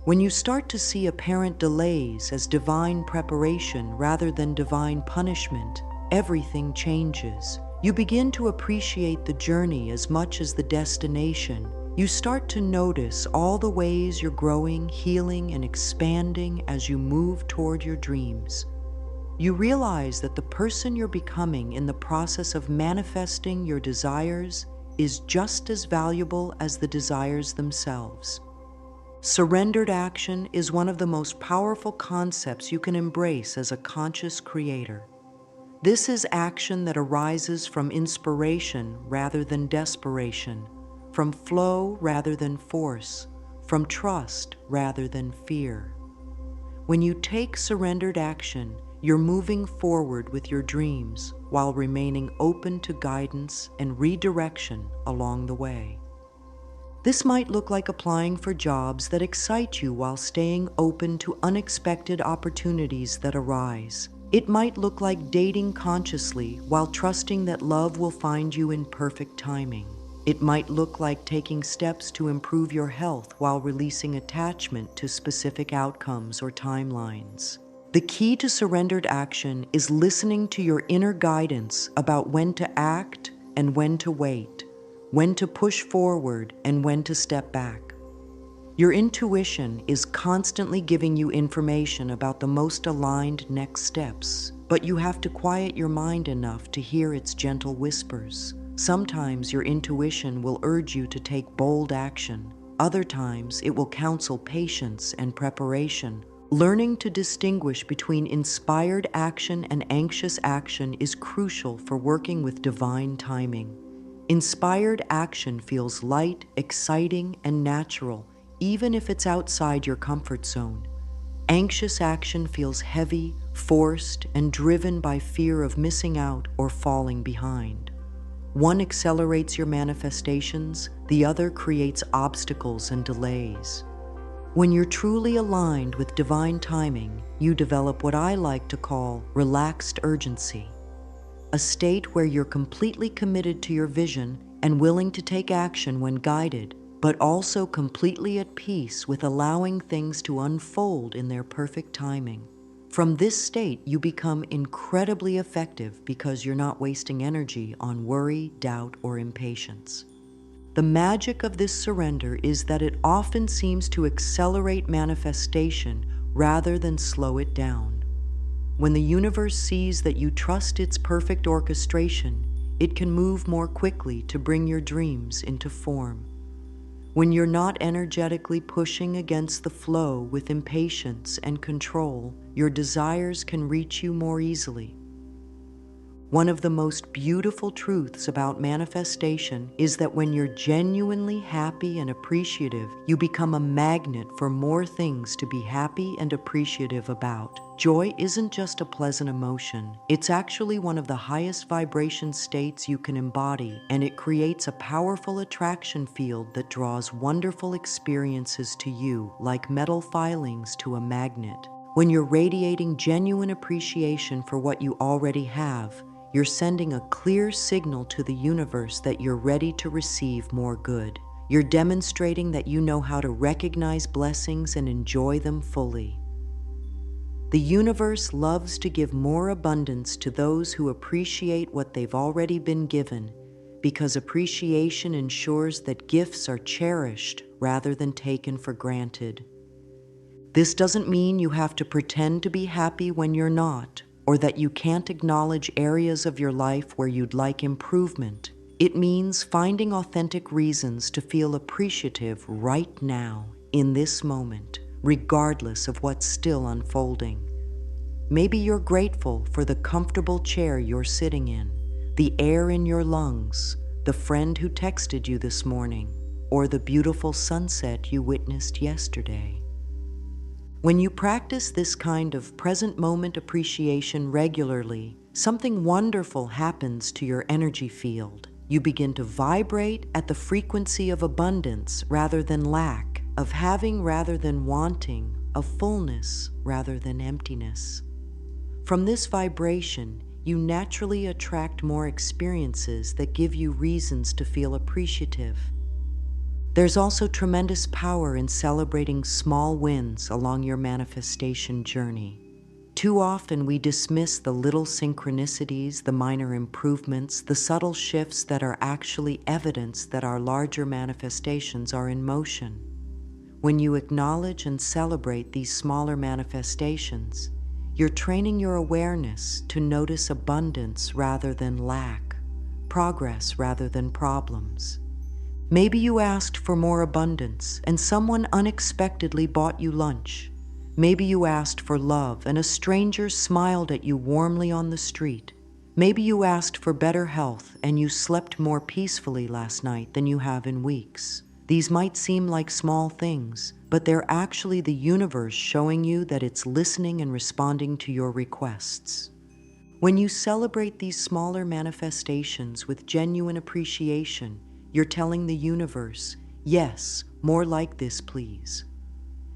When you start to see apparent delays as divine preparation rather than divine punishment, everything changes. You begin to appreciate the journey as much as the destination. You start to notice all the ways you're growing, healing, and expanding as you move toward your dreams. You realize that the person you're becoming in the process of manifesting your desires is just as valuable as the desires themselves. Surrendered action is one of the most powerful concepts you can embrace as a conscious creator. This is action that arises from inspiration rather than desperation, from flow rather than force, from trust rather than fear. When you take surrendered action, you're moving forward with your dreams while remaining open to guidance and redirection along the way. This might look like applying for jobs that excite you while staying open to unexpected opportunities that arise. It might look like dating consciously while trusting that love will find you in perfect timing. It might look like taking steps to improve your health while releasing attachment to specific outcomes or timelines. The key to surrendered action is listening to your inner guidance about when to act and when to wait, when to push forward and when to step back. Your intuition is constantly giving you information about the most aligned next steps, but you have to quiet your mind enough to hear its gentle whispers. Sometimes your intuition will urge you to take bold action. Other times it will counsel patience and preparation. Learning to distinguish between inspired action and anxious action is crucial for working with divine timing. Inspired action feels light, exciting, and natural, even if it's outside your comfort zone. Anxious action feels heavy, forced, and driven by fear of missing out or falling behind. One accelerates your manifestations, the other creates obstacles and delays. When you're truly aligned with divine timing, you develop what I like to call relaxed urgency, a state where you're completely committed to your vision and willing to take action when guided, but also completely at peace with allowing things to unfold in their perfect timing. From this state, you become incredibly effective because you're not wasting energy on worry, doubt, or impatience. The magic of this surrender is that it often seems to accelerate manifestation rather than slow it down. When the universe sees that you trust its perfect orchestration, it can move more quickly to bring your dreams into form. When you're not energetically pushing against the flow with impatience and control, your desires can reach you more easily. One of the most beautiful truths about manifestation is that when you're genuinely happy and appreciative, you become a magnet for more things to be happy and appreciative about. Joy isn't just a pleasant emotion. It's actually one of the highest vibration states you can embody, and it creates a powerful attraction field that draws wonderful experiences to you, like metal filings to a magnet. When you're radiating genuine appreciation for what you already have, you're sending a clear signal to the universe that you're ready to receive more good. You're demonstrating that you know how to recognize blessings and enjoy them fully. The universe loves to give more abundance to those who appreciate what they've already been given, because appreciation ensures that gifts are cherished rather than taken for granted. This doesn't mean you have to pretend to be happy when you're not, or that you can't acknowledge areas of your life where you'd like improvement. It means finding authentic reasons to feel appreciative right now, in this moment, regardless of what's still unfolding. Maybe you're grateful for the comfortable chair you're sitting in, the air in your lungs, the friend who texted you this morning, or the beautiful sunset you witnessed yesterday. When you practice this kind of present moment appreciation regularly, something wonderful happens to your energy field. You begin to vibrate at the frequency of abundance rather than lack, of having rather than wanting, of fullness rather than emptiness. From this vibration, you naturally attract more experiences that give you reasons to feel appreciative. There's also tremendous power in celebrating small wins along your manifestation journey. Too often we dismiss the little synchronicities, the minor improvements, the subtle shifts that are actually evidence that our larger manifestations are in motion. When you acknowledge and celebrate these smaller manifestations, you're training your awareness to notice abundance rather than lack, progress rather than problems. Maybe you asked for more abundance and someone unexpectedly bought you lunch. Maybe you asked for love and a stranger smiled at you warmly on the street. Maybe you asked for better health and you slept more peacefully last night than you have in weeks. These might seem like small things, but they're actually the universe showing you that it's listening and responding to your requests. When you celebrate these smaller manifestations with genuine appreciation, you're telling the universe, yes, more like this, please.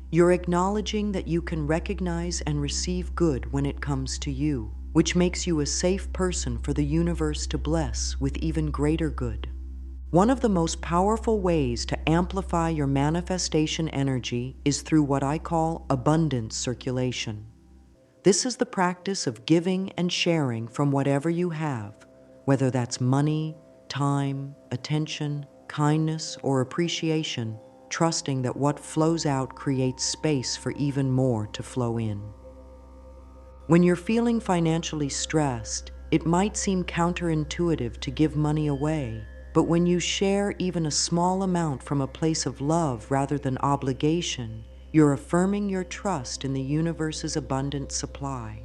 You're acknowledging that you can recognize and receive good when it comes to you, which makes you a safe person for the universe to bless with even greater good. One of the most powerful ways to amplify your manifestation energy is through what I call abundance circulation. This is the practice of giving and sharing from whatever you have, whether that's money, time, attention, kindness, or appreciation, trusting that what flows out creates space for even more to flow in. When you're feeling financially stressed, it might seem counterintuitive to give money away, but when you share even a small amount from a place of love rather than obligation, you're affirming your trust in the universe's abundant supply.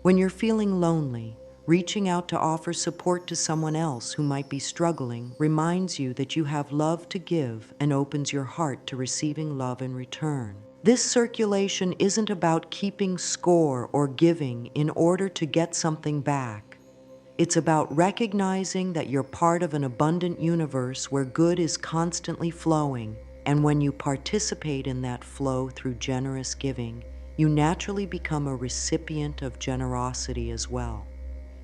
When you're feeling lonely, reaching out to offer support to someone else who might be struggling reminds you that you have love to give and opens your heart to receiving love in return. This circulation isn't about keeping score or giving in order to get something back. It's about recognizing that you're part of an abundant universe where good is constantly flowing, and when you participate in that flow through generous giving, you naturally become a recipient of generosity as well.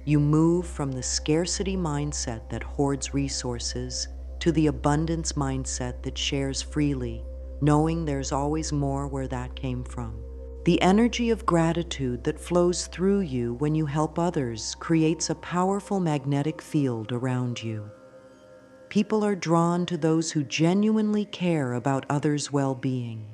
You move from the scarcity mindset that hoards resources to the abundance mindset that shares freely, knowing there's always more where that came from. The energy of gratitude that flows through you when you help others creates a powerful magnetic field around you. People are drawn to those who genuinely care about others' well-being.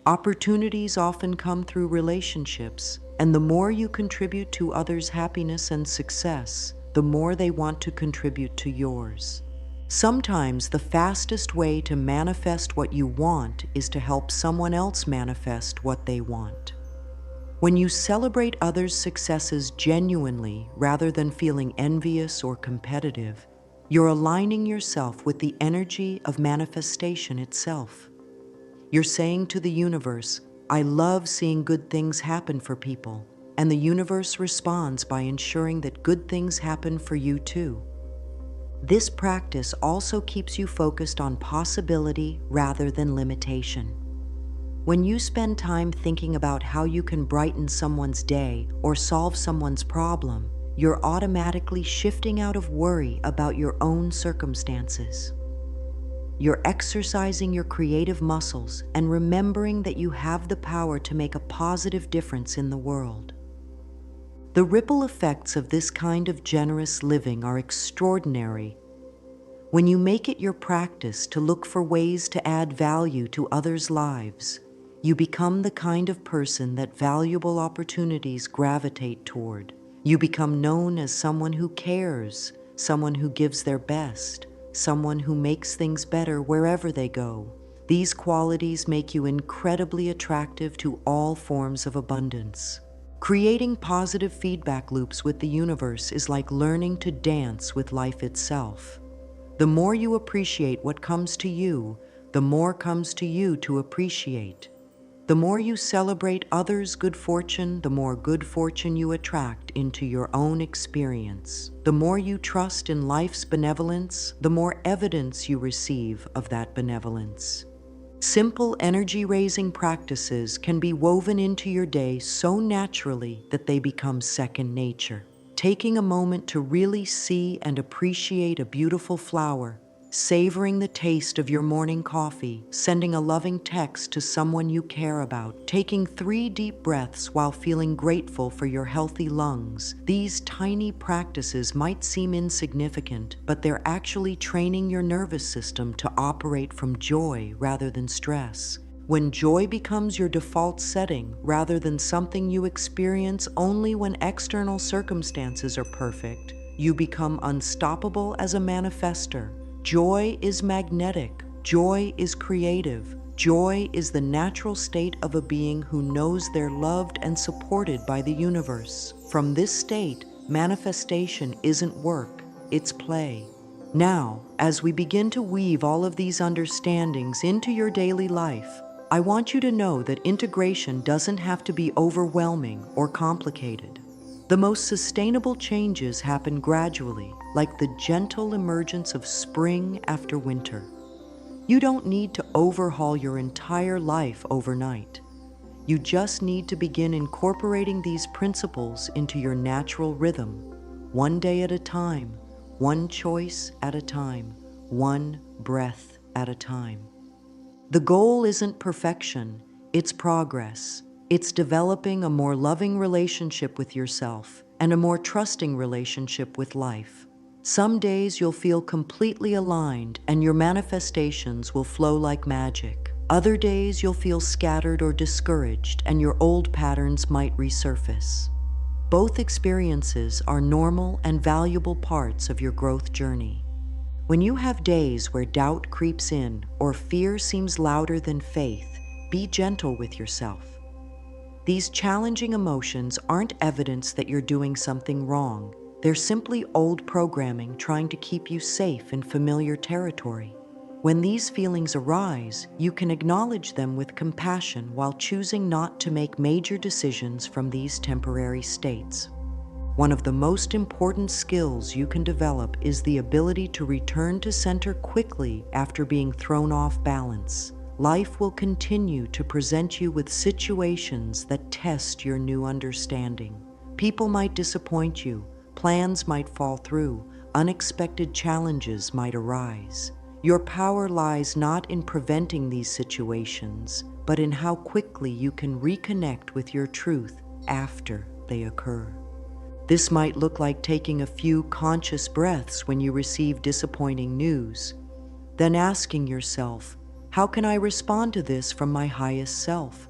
Opportunities often come through relationships, and the more you contribute to others' happiness and success, the more they want to contribute to yours. Sometimes the fastest way to manifest what you want is to help someone else manifest what they want. When you celebrate others' successes genuinely rather than feeling envious or competitive, you're aligning yourself with the energy of manifestation itself. You're saying to the universe, I love seeing good things happen for people, and the universe responds by ensuring that good things happen for you too. This practice also keeps you focused on possibility rather than limitation. When you spend time thinking about how you can brighten someone's day or solve someone's problem, you're automatically shifting out of worry about your own circumstances. You're exercising your creative muscles and remembering that you have the power to make a positive difference in the world. The ripple effects of this kind of generous living are extraordinary. When you make it your practice to look for ways to add value to others' lives, you become the kind of person that valuable opportunities gravitate toward. You become known as someone who cares, someone who gives their best, someone who makes things better wherever they go. These qualities make you incredibly attractive to all forms of abundance. Creating positive feedback loops with the universe is like learning to dance with life itself. The more you appreciate what comes to you, the more comes to you to appreciate. The more you celebrate others' good fortune, the more good fortune you attract into your own experience. The more you trust in life's benevolence, the more evidence you receive of that benevolence. Simple energy-raising practices can be woven into your day so naturally that they become second nature. Taking a moment to really see and appreciate a beautiful flower, savoring the taste of your morning coffee, sending a loving text to someone you care about, taking 3 deep breaths while feeling grateful for your healthy lungs. These tiny practices might seem insignificant, but they're actually training your nervous system to operate from joy rather than stress. When joy becomes your default setting rather than something you experience only when external circumstances are perfect, you become unstoppable as a manifester. Joy is magnetic. Joy is creative. Joy is the natural state of a being who knows they're loved and supported by the universe. From this state, manifestation isn't work, it's play. Now, as we begin to weave all of these understandings into your daily life, I want you to know that integration doesn't have to be overwhelming or complicated. The most sustainable changes happen gradually, like the gentle emergence of spring after winter. You don't need to overhaul your entire life overnight. You just need to begin incorporating these principles into your natural rhythm, one day at a time, one choice at a time, one breath at a time. The goal isn't perfection, it's progress. It's developing a more loving relationship with yourself and a more trusting relationship with life. Some days you'll feel completely aligned and your manifestations will flow like magic. Other days you'll feel scattered or discouraged and your old patterns might resurface. Both experiences are normal and valuable parts of your growth journey. When you have days where doubt creeps in or fear seems louder than faith, be gentle with yourself. These challenging emotions aren't evidence that you're doing something wrong. They're simply old programming trying to keep you safe in familiar territory. When these feelings arise, you can acknowledge them with compassion while choosing not to make major decisions from these temporary states. One of the most important skills you can develop is the ability to return to center quickly after being thrown off balance. Life will continue to present you with situations that test your new understanding. People might disappoint you, plans might fall through, unexpected challenges might arise. Your power lies not in preventing these situations, but in how quickly you can reconnect with your truth after they occur. This might look like taking a few conscious breaths when you receive disappointing news, then asking yourself, how can I respond to this from my highest self?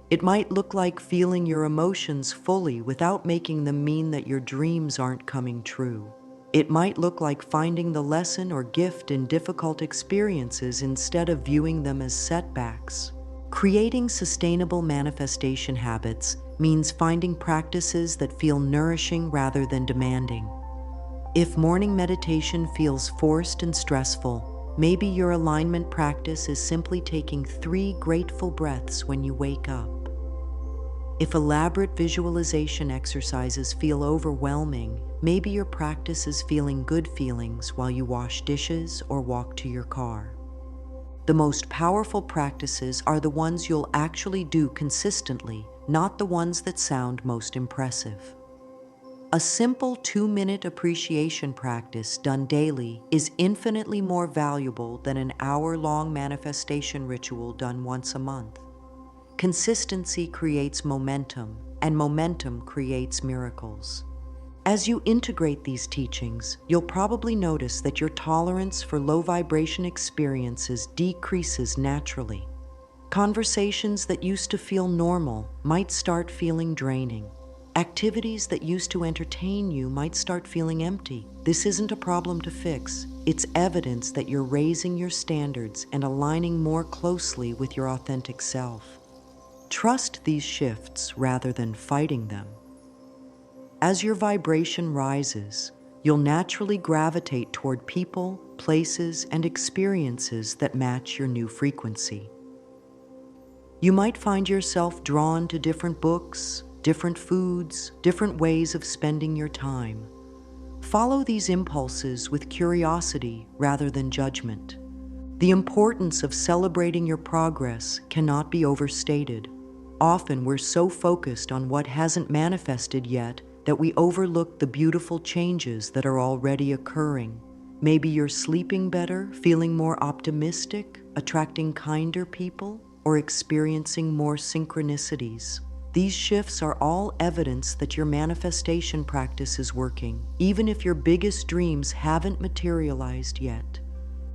It might look like feeling your emotions fully without making them mean that your dreams aren't coming true. It might look like finding the lesson or gift in difficult experiences instead of viewing them as setbacks. Creating sustainable manifestation habits means finding practices that feel nourishing rather than demanding. If morning meditation feels forced and stressful, maybe your alignment practice is simply taking 3 grateful breaths when you wake up. If elaborate visualization exercises feel overwhelming, maybe your practice is feeling good feelings while you wash dishes or walk to your car. The most powerful practices are the ones you'll actually do consistently, not the ones that sound most impressive. A simple 2-minute appreciation practice done daily is infinitely more valuable than an hour-long manifestation ritual done once a month. Consistency creates momentum, and momentum creates miracles. As you integrate these teachings, you'll probably notice that your tolerance for low vibration experiences decreases naturally. Conversations that used to feel normal might start feeling draining. Activities that used to entertain you might start feeling empty. This isn't a problem to fix. It's evidence that you're raising your standards and aligning more closely with your authentic self. Trust these shifts rather than fighting them. As your vibration rises, you'll naturally gravitate toward people, places, and experiences that match your new frequency. You might find yourself drawn to different books, different foods, different ways of spending your time. Follow these impulses with curiosity rather than judgment. The importance of celebrating your progress cannot be overstated. Often we're so focused on what hasn't manifested yet that we overlook the beautiful changes that are already occurring. Maybe you're sleeping better, feeling more optimistic, attracting kinder people, or experiencing more synchronicities. These shifts are all evidence that your manifestation practice is working, even if your biggest dreams haven't materialized yet.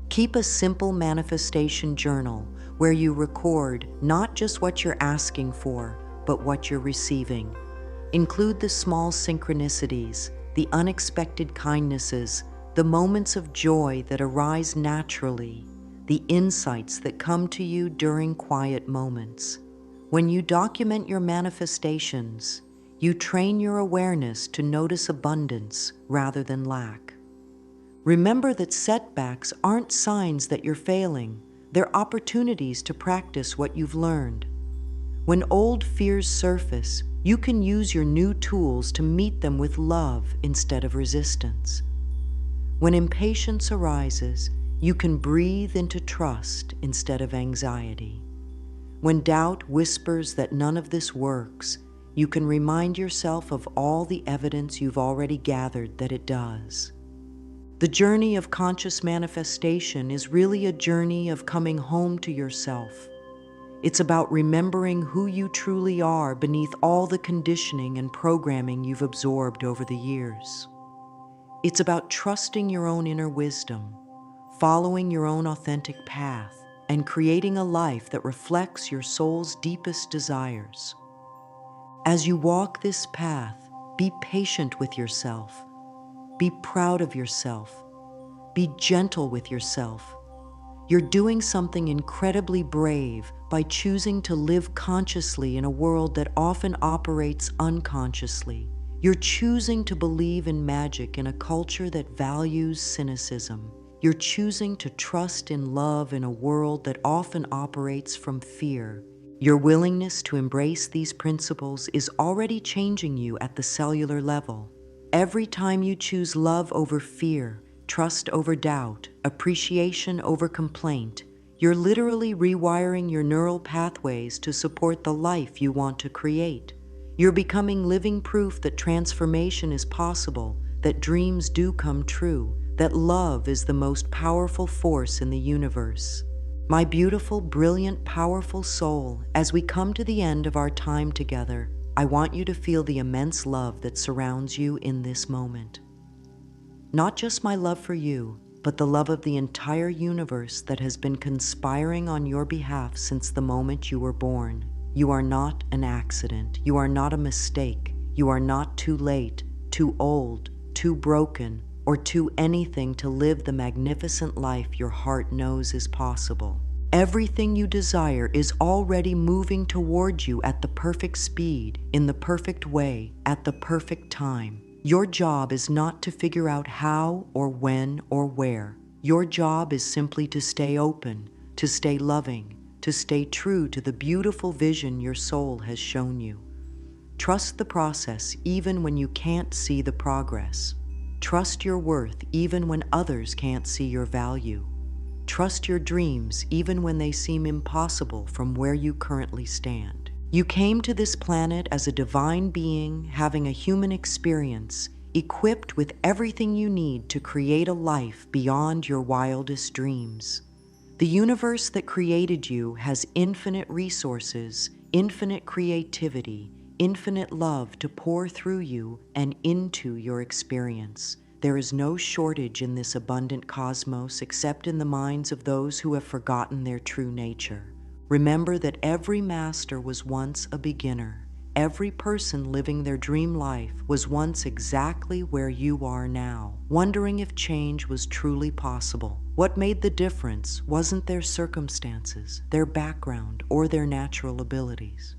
Keep a simple manifestation journal where you record not just what you're asking for, but what you're receiving. Include the small synchronicities, the unexpected kindnesses, the moments of joy that arise naturally, the insights that come to you during quiet moments. When you document your manifestations, you train your awareness to notice abundance rather than lack. Remember that setbacks aren't signs that you're failing. They're opportunities to practice what you've learned. When old fears surface, you can use your new tools to meet them with love instead of resistance. When impatience arises, you can breathe into trust instead of anxiety. When doubt whispers that none of this works, you can remind yourself of all the evidence you've already gathered that it does. The journey of conscious manifestation is really a journey of coming home to yourself. It's about remembering who you truly are beneath all the conditioning and programming you've absorbed over the years. It's about trusting your own inner wisdom, following your own authentic path, and creating a life that reflects your soul's deepest desires. As you walk this path, be patient with yourself. Be proud of yourself. Be gentle with yourself. You're doing something incredibly brave by choosing to live consciously in a world that often operates unconsciously. You're choosing to believe in magic in a culture that values cynicism. You're choosing to trust in love in a world that often operates from fear. Your willingness to embrace these principles is already changing you at the cellular level. Every time you choose love over fear, trust over doubt, appreciation over complaint, you're literally rewiring your neural pathways to support the life you want to create. You're becoming living proof that transformation is possible, that dreams do come true, that love is the most powerful force in the universe. My beautiful, brilliant, powerful soul, as we come to the end of our time together, I want you to feel the immense love that surrounds you in this moment. Not just my love for you, but the love of the entire universe that has been conspiring on your behalf since the moment you were born. You are not an accident. You are not a mistake. You are not too late, too old, too broken, or too anything to live the magnificent life your heart knows is possible. Everything you desire is already moving toward you at the perfect speed, in the perfect way, at the perfect time. Your job is not to figure out how or when or where. Your job is simply to stay open, to stay loving, to stay true to the beautiful vision your soul has shown you. Trust the process even when you can't see the progress. Trust your worth even when others can't see your value. Trust your dreams even when they seem impossible from where you currently stand. You came to this planet as a divine being having a human experience, equipped with everything you need to create a life beyond your wildest dreams. The universe that created you has infinite resources, infinite creativity, infinite love to pour through you and into your experience. There is no shortage in this abundant cosmos except in the minds of those who have forgotten their true nature. Remember that every master was once a beginner. Every person living their dream life was once exactly where you are now, wondering if change was truly possible. What made the difference wasn't their circumstances, their background, or their natural abilities.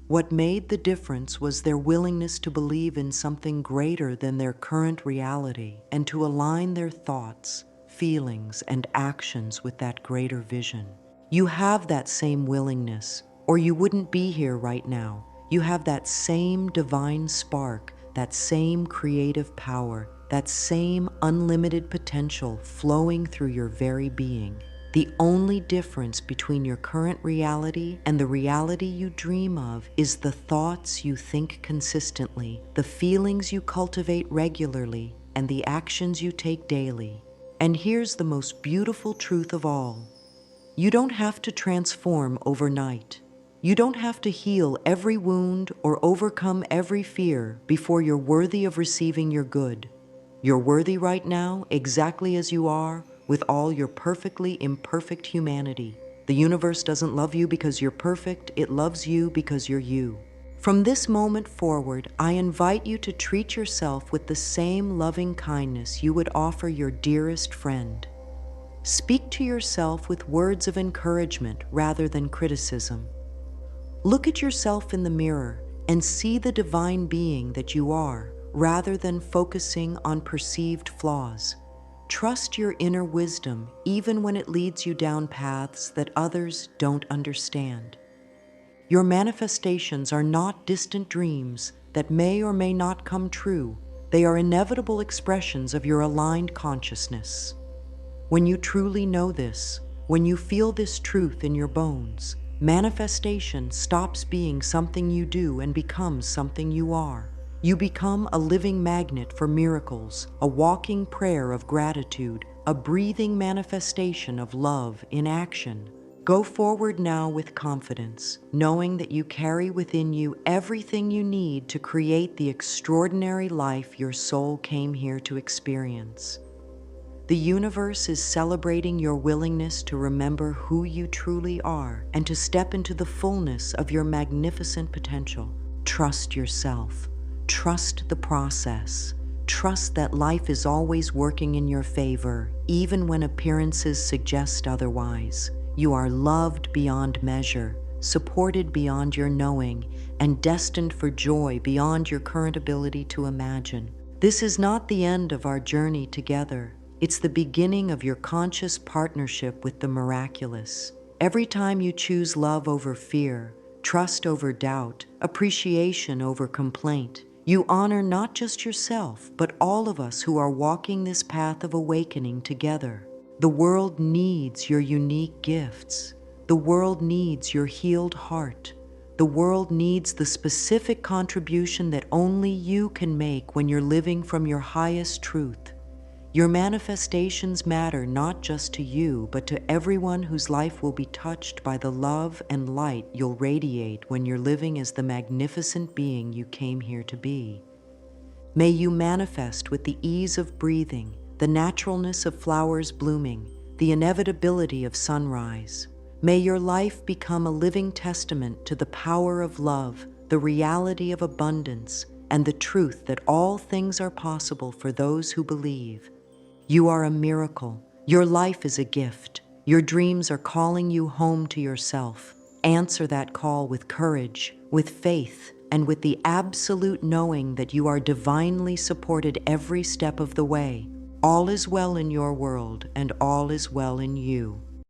What made the difference was their willingness to believe in something greater than their current reality and to align their thoughts, feelings, and actions with that greater vision. You have that same willingness, or you wouldn't be here right now. You have that same divine spark, that same creative power, that same unlimited potential flowing through your very being. The only difference between your current reality and the reality you dream of is the thoughts you think consistently, the feelings you cultivate regularly, and the actions you take daily. And here's the most beautiful truth of all. You don't have to transform overnight. You don't have to heal every wound or overcome every fear before you're worthy of receiving your good. You're worthy right now, exactly as you are, with all your perfectly imperfect humanity. The universe doesn't love you because you're perfect, it loves you because you're you. From this moment forward, I invite you to treat yourself with the same loving kindness you would offer your dearest friend. Speak to yourself with words of encouragement rather than criticism. Look at yourself in the mirror and see the divine being that you are, rather than focusing on perceived flaws. Trust your inner wisdom even when it leads you down paths that others don't understand. Your manifestations are not distant dreams that may or may not come true. They are inevitable expressions of your aligned consciousness. When you truly know this, when you feel this truth in your bones, manifestation stops being something you do and becomes something you are. You become a living magnet for miracles, a walking prayer of gratitude, a breathing manifestation of love in action. Go forward now with confidence, knowing that you carry within you everything you need to create the extraordinary life your soul came here to experience. The universe is celebrating your willingness to remember who you truly are and to step into the fullness of your magnificent potential. Trust yourself. Trust the process. Trust that life is always working in your favor, even when appearances suggest otherwise. You are loved beyond measure, supported beyond your knowing, and destined for joy beyond your current ability to imagine. This is not the end of our journey together. It's the beginning of your conscious partnership with the miraculous. Every time you choose love over fear, trust over doubt, appreciation over complaint, you honor not just yourself, but all of us who are walking this path of awakening together. The world needs your unique gifts. The world needs your healed heart. The world needs the specific contribution that only you can make when you're living from your highest truth. Your manifestations matter not just to you, but to everyone whose life will be touched by the love and light you'll radiate when you're living as the magnificent being you came here to be. May you manifest with the ease of breathing, the naturalness of flowers blooming, the inevitability of sunrise. May your life become a living testament to the power of love, the reality of abundance, and the truth that all things are possible for those who believe. You are a miracle. Your life is a gift. Your dreams are calling you home to yourself. Answer that call with courage, with faith, and with the absolute knowing that you are divinely supported every step of the way. All is well in your world, and all is well in you.